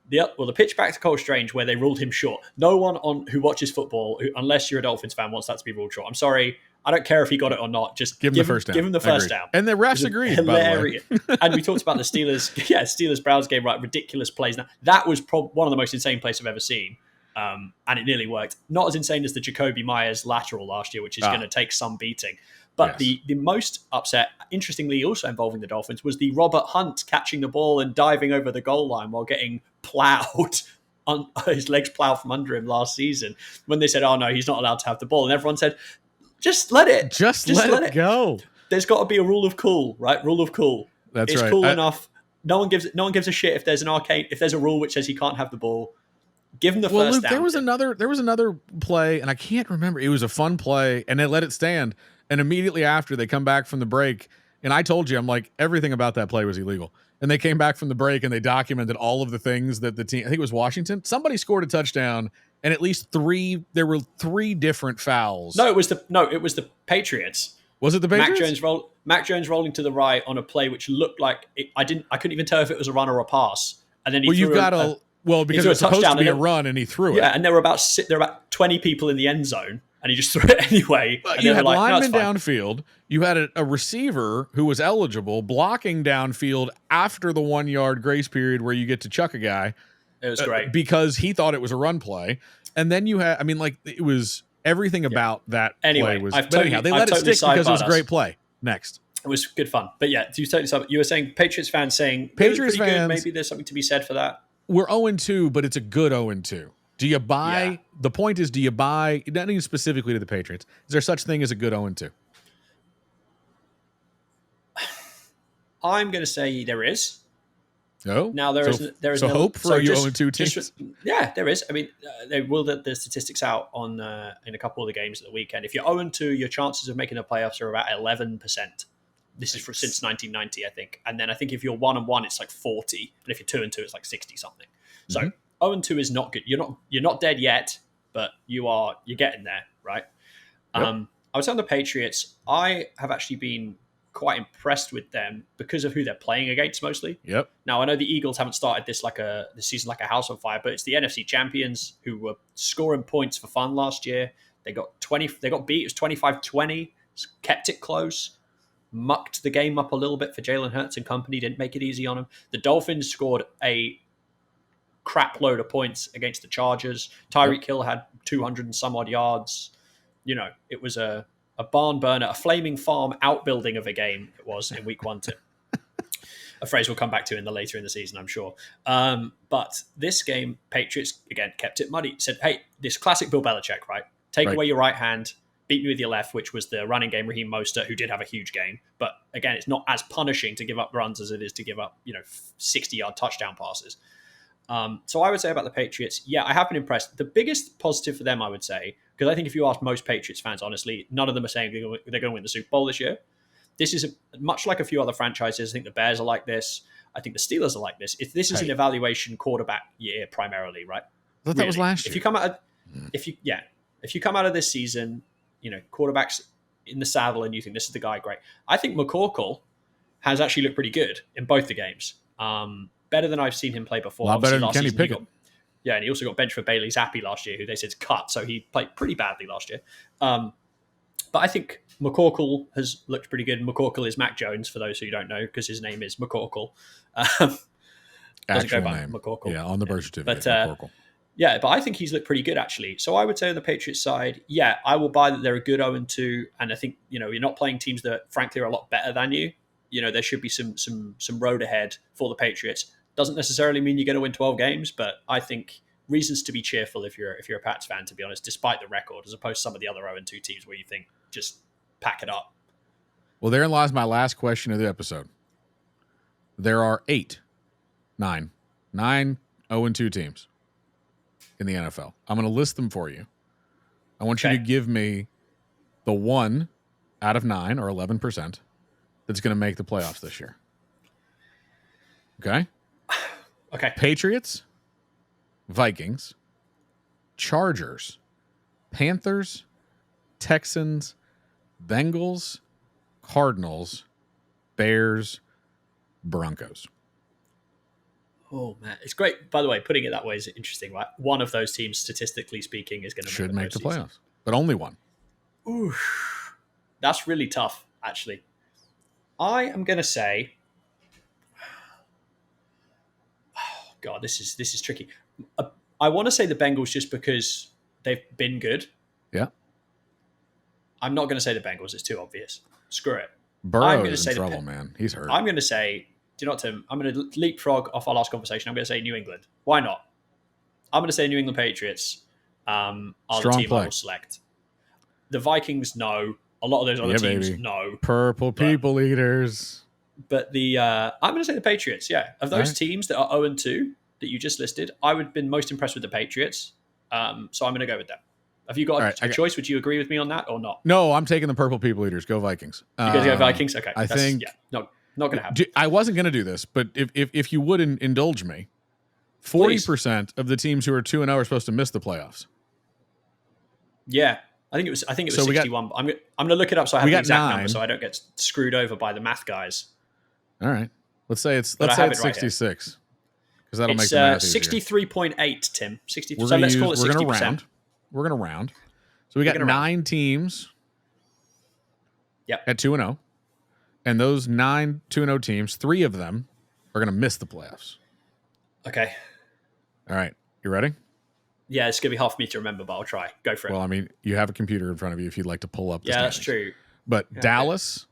The pitch back to Cole Strange where they ruled him short. No one who watches football, unless you're a Dolphins fan, wants that to be ruled short. I'm sorry. I don't care if he got it or not. Just give him the first down. Give him the first down. And the refs agreed, hilarious. By the way. And we talked about the Steelers-Browns game, right? Ridiculous plays. Now, that was one of the most insane plays I've ever seen. And it nearly worked. Not as insane as the Jacoby Myers lateral last year, which is going to take some beating. But the most upset, interestingly, also involving the Dolphins, was the Robert Hunt catching the ball and diving over the goal line while getting plowed, his legs plowed from under him last season. When they said, "Oh no, he's not allowed to have the ball," and everyone said, "Just let it, just let it go." There's got to be a rule of cool, right? Rule of cool. It's right. It's cool enough. No one gives a shit if there's a rule which says he can't have the ball. Give him the first Luke, down. There was another play, and I can't remember. It was a fun play, and they let it stand. And immediately after, they come back from the break, and I told you, I'm like, everything about that play was illegal. And they came back from the break, and they documented all of the things that the team, I think it was Washington, somebody scored a touchdown, and at least there were 3 different fouls. No, it was the Patriots. Was it the Patriots? Mac Jones rolling to the right on a play which looked like I couldn't even tell if it was a run or a pass. And then because it was supposed to be a run, and he threw it. Yeah, and there were about 20 people in the end zone. And he just threw it anyway. And you had linemen downfield. You had a receiver who was eligible blocking downfield after the 1 yard grace period where you get to chuck a guy. It was great because he thought it was a run play. And then you had, it was everything about that play was. They let it stick because it was a great play. Next. It was good fun. But yeah, you were saying Patriots fans saying Patriots fans. Good. Maybe there's something to be said for that. We're 0-2, but it's a good 0-2. Do you buy? Yeah. The point is, do you buy? Not even specifically to the Patriots. Is there such thing as a good 0-2? I'm going to say there is. Oh, now there is hope for you 0-2 teams. Yeah, there is. They will let the statistics out on in a couple of the games at the weekend. If you're 0-2, your chances of making the playoffs are about 11%. This is since 1990, I think. And then I think if you're 1-1, it's like 40, and if you're 2-2, it's like 60 something. So. 0-2 is not good. You're not dead yet, but you're getting there, right? Yep. I was on the Patriots. I have actually been quite impressed with them because of who they're playing against mostly. Yep. Now I know the Eagles haven't started this season like a house on fire, but it's the NFC champions who were scoring points for fun last year. They got beat. It was 25-20. Kept it close. Mucked the game up a little bit for Jalen Hurts and company. Didn't make it easy on them. The Dolphins scored a crap load of points against the Chargers. Tyreek Hill had 200 and some odd yards. it was a barn burner, a flaming farm outbuilding of a game. It was in week 1, Tim. A phrase we'll come back to later in the season, I'm sure. But this game, Patriots, again, kept it muddy. Said, hey, this classic Bill Belichick, right? Take away your right hand, beat me with your left, which was the running game, Raheem Mostert, who did have a huge game. But again, it's not as punishing to give up runs as it is to give up, 60-yard touchdown passes. So I would say about the Patriots, yeah, I have been impressed. The biggest positive for them, I would say, because I think if you ask most Patriots fans, honestly, none of them are saying they're going to win the Super Bowl this year. This is much like a few other franchises. I think the Bears are like this. I think the Steelers are like this. This is an evaluation quarterback year primarily, right? I thought that was last year. If you come out of this season, quarterbacks in the saddle, and you think this is the guy, great. I think McCorkle has actually looked pretty good in both the games. Better than I've seen him play before. A lot better than Kenny Pickett. And he also got benched for Bailey Zappi last year, who they said's cut, so he played pretty badly last year. But I think McCorkle has looked pretty good. McCorkle is Mac Jones, for those who don't know, because his name is McCorkle. Doesn't go by McCorkle. Yeah, on the birth certificate, McCorkle. Yeah, but I think he's looked pretty good, actually. So I would say on the Patriots side, yeah, I will buy that they're a good 0-2. And I think, you're not playing teams that, frankly, are a lot better than you. There should be some road ahead for the Patriots. Doesn't necessarily mean you're going to win 12 games, but I think reasons to be cheerful if you're a Pats fan, to be honest, despite the record, as opposed to some of the other 0-2 teams where you think, just pack it up. Well, therein lies my last question of the episode. There are 9 0-2 teams in the NFL. I'm going to list them for you. I want you to give me the 1 out of 9 or 11% that's going to make the playoffs this year. Okay? Okay. Patriots, Vikings, Chargers, Panthers, Texans, Bengals, Cardinals, Bears, Broncos. Oh, man. It's great. By the way, putting it that way is interesting, right? One of those teams, statistically speaking, is going to make the playoffs, but only one. Ooh, that's really tough, actually. I am going to say... Oh, God, this is tricky. I want to say the Bengals just because they've been good. Yeah. I'm not going to say the Bengals. It's too obvious. Screw it. Burrow's in trouble, man. He's hurt. I'm going to say... Do you know what, Tim? I'm going to leapfrog off our last conversation. I'm going to say New England. Why not? I'm going to say New England Patriots are the team I will select. The Vikings, no. A lot of those other teams, no. Purple people eaters. But I'm going to say the Patriots, yeah. Of those teams that are 0-2 that you just listed, I would have been most impressed with the Patriots. So I'm going to go with them. Have you got a choice? Would you agree with me on that or not? No, I'm taking the purple people eaters. Go Vikings. You guys go Vikings? Okay. I think... Yeah, no. Not going to happen. I wasn't going to do this, but if you would indulge me, 40% of the teams who are 2-0 are supposed to miss the playoffs. Yeah, I think it was 61. I'm going to look it up so I have the exact number, so I don't get screwed over by the math guys. All right, let's say it's 66 because that'll make the math easier. 63.8, Tim. 60. So let's call it 60%. We're going to round. So we got 9 teams. Yep. At 2-0. And those 9 2-0 teams, 3 of them are going to miss the playoffs. Okay. All right. You ready? Yeah, it's going to be hard for me to remember, but I'll try. Go for it. Well, I mean, you have a computer in front of you if you'd like to pull up the standings. That's true. But Dallas,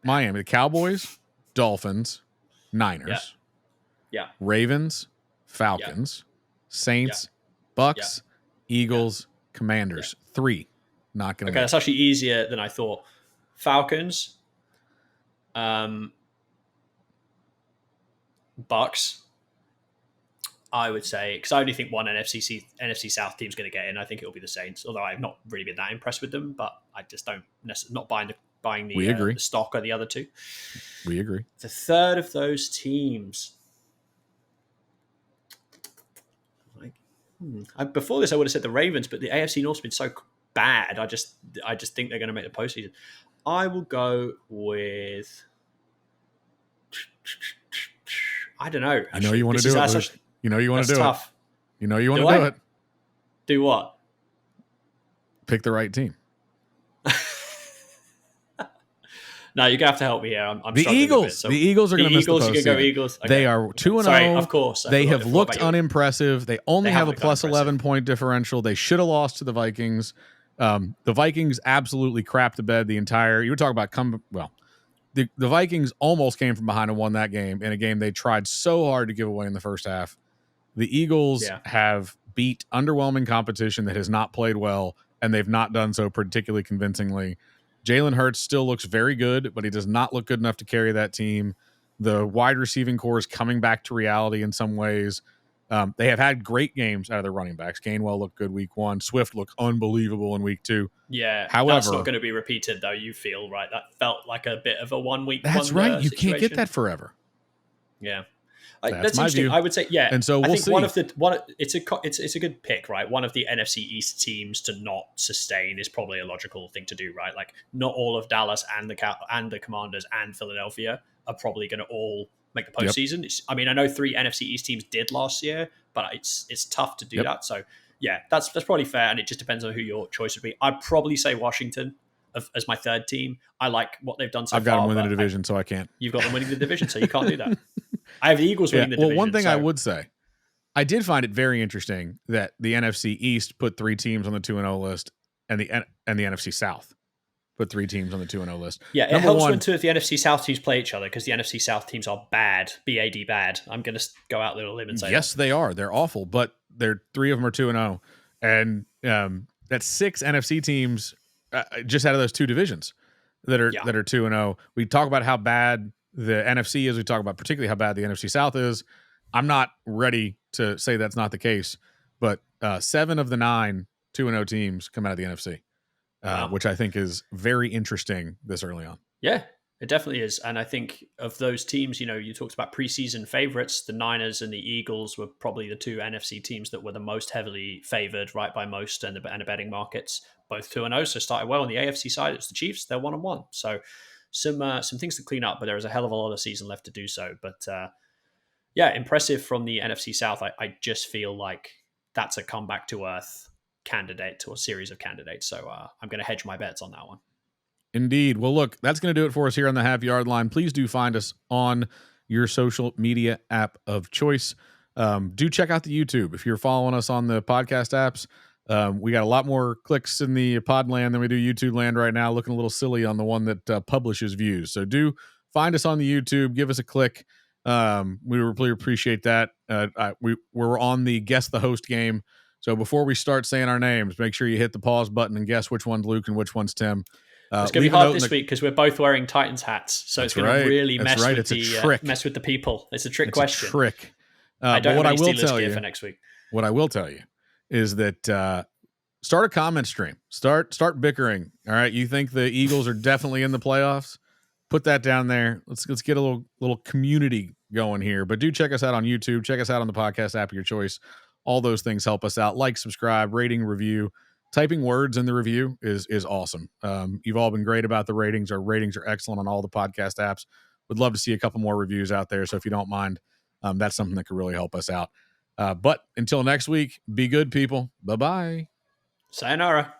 Miami, the Cowboys, Dolphins, Niners. Yeah. Ravens, Falcons, Saints, Bucks, Eagles, Commanders. 3. Not going to Okay, that's actually easier than I thought. Falcons... Bucks, I would say, because I only think one NFC South team's going to get in. I think it'll be the Saints, although I've not really been that impressed with them, but I just don't not buying the stock of the other two. We agree. The third of those teams, before this I would have said the Ravens, but the AFC North's been so bad. I just think they're going to make the postseason. I will go with... I don't know. I know you want to do it. You know you want to do it. You know you want to do it. Do what? Pick the right team. No, you're gonna have to help me here. I'm the Eagles. Bit, so the Eagles are going to miss the postseason. You can go Eagles. Okay. They are 2-0. Sorry, of course. They have looked unimpressive. They only have a plus 11 point differential. They should have lost to the Vikings. The Vikings absolutely crapped the bed the entire. You were talking about the Vikings almost came from behind and won that game in a game they tried so hard to give away in the first half. The Eagles have beat underwhelming competition that has not played well, and they've not done so particularly convincingly. Jalen Hurts still looks very good, but he does not look good enough to carry that team. The wide receiving core is coming back to reality in some ways. They have had great games out of their running backs. Gainwell looked good week 1. Swift looked unbelievable in week 2. Yeah, however, that's not going to be repeated, though. You feel right? That felt like a bit of a 1 week. That's right. You can't get that forever. Yeah, that's my interesting. view. I would say, yeah. And so I think see. It's a good pick, right? One of the NFC East teams to not sustain is probably a logical thing to do, right? Like, not all of Dallas and the Commanders and Philadelphia are probably going to all make the postseason. Yep. I mean, I know 3 NFC East teams did last year, but it's tough to do that. So yeah, that's probably fair, and it just depends on who your choice would be. I'd probably say Washington as my third team. I like what they've done so far. I've got them winning the division, so I can't. You've got them winning the division, so you can't do that. I have the Eagles winning the division. Well, one thing I would say, I did find it very interesting that the NFC East put 3 teams on the 2-0 list, and the NFC South put 3 teams on the 2-0 list. Yeah, it helps when 2 of the NFC South teams play each other, because the NFC South teams are bad, B-A-D bad. I'm going to go out there on a limb and say yes, they are. They're awful, but 3 of them are 2-0, and that's 6 NFC teams just out of those 2 divisions that are 2-0. We talk about how bad the NFC is. We talk about particularly how bad the NFC South is. I'm not ready to say that's not the case, but 7 of the 9 2-0 teams come out of the NFC. Which I think is very interesting this early on. Yeah, it definitely is. And I think of those teams, you talked about preseason favorites. The Niners and the Eagles were probably the 2 NFC teams that were the most heavily favored, right, by most and the betting markets. Both 2-0, so started well. On the AFC side, it's the Chiefs. They're 1-1. So some things to clean up, but there is a hell of a lot of season left to do so. But yeah, impressive from the NFC South. I just feel like that's a comeback to earth candidate to a series of candidates. So I'm going to hedge my bets on that one. Indeed. Well, look, that's going to do it for us here on the Half Yard Line. Please do find us on your social media app of choice. Do check out the YouTube. If you're following us on the podcast apps, we got a lot more clicks in the pod land than we do YouTube land right now, looking a little silly on the one that publishes views. So do find us on the YouTube. Give us a click. We really appreciate that. We're on the Guess the Host game. So before we start saying our names, make sure you hit the pause button and guess which one's Luke and which one's Tim. It's going to be hard this week because we're both wearing Titans hats. So it's going to really mess with the people. It's a trick question. A trick. I don't have any Steelers gear for next week. What I will tell you is that start a comment stream. Start bickering. All right. You think the Eagles are definitely in the playoffs? Put that down there. Let's get a little community going here. But do check us out on YouTube. Check us out on the podcast app of your choice. All those things help us out. Like, subscribe, rating, review. Typing words in the review is awesome. You've all been great about the ratings. Our ratings are excellent on all the podcast apps. Would love to see a couple more reviews out there. So if you don't mind, that's something that could really help us out. But until next week, be good, people. Bye-bye. Sayonara.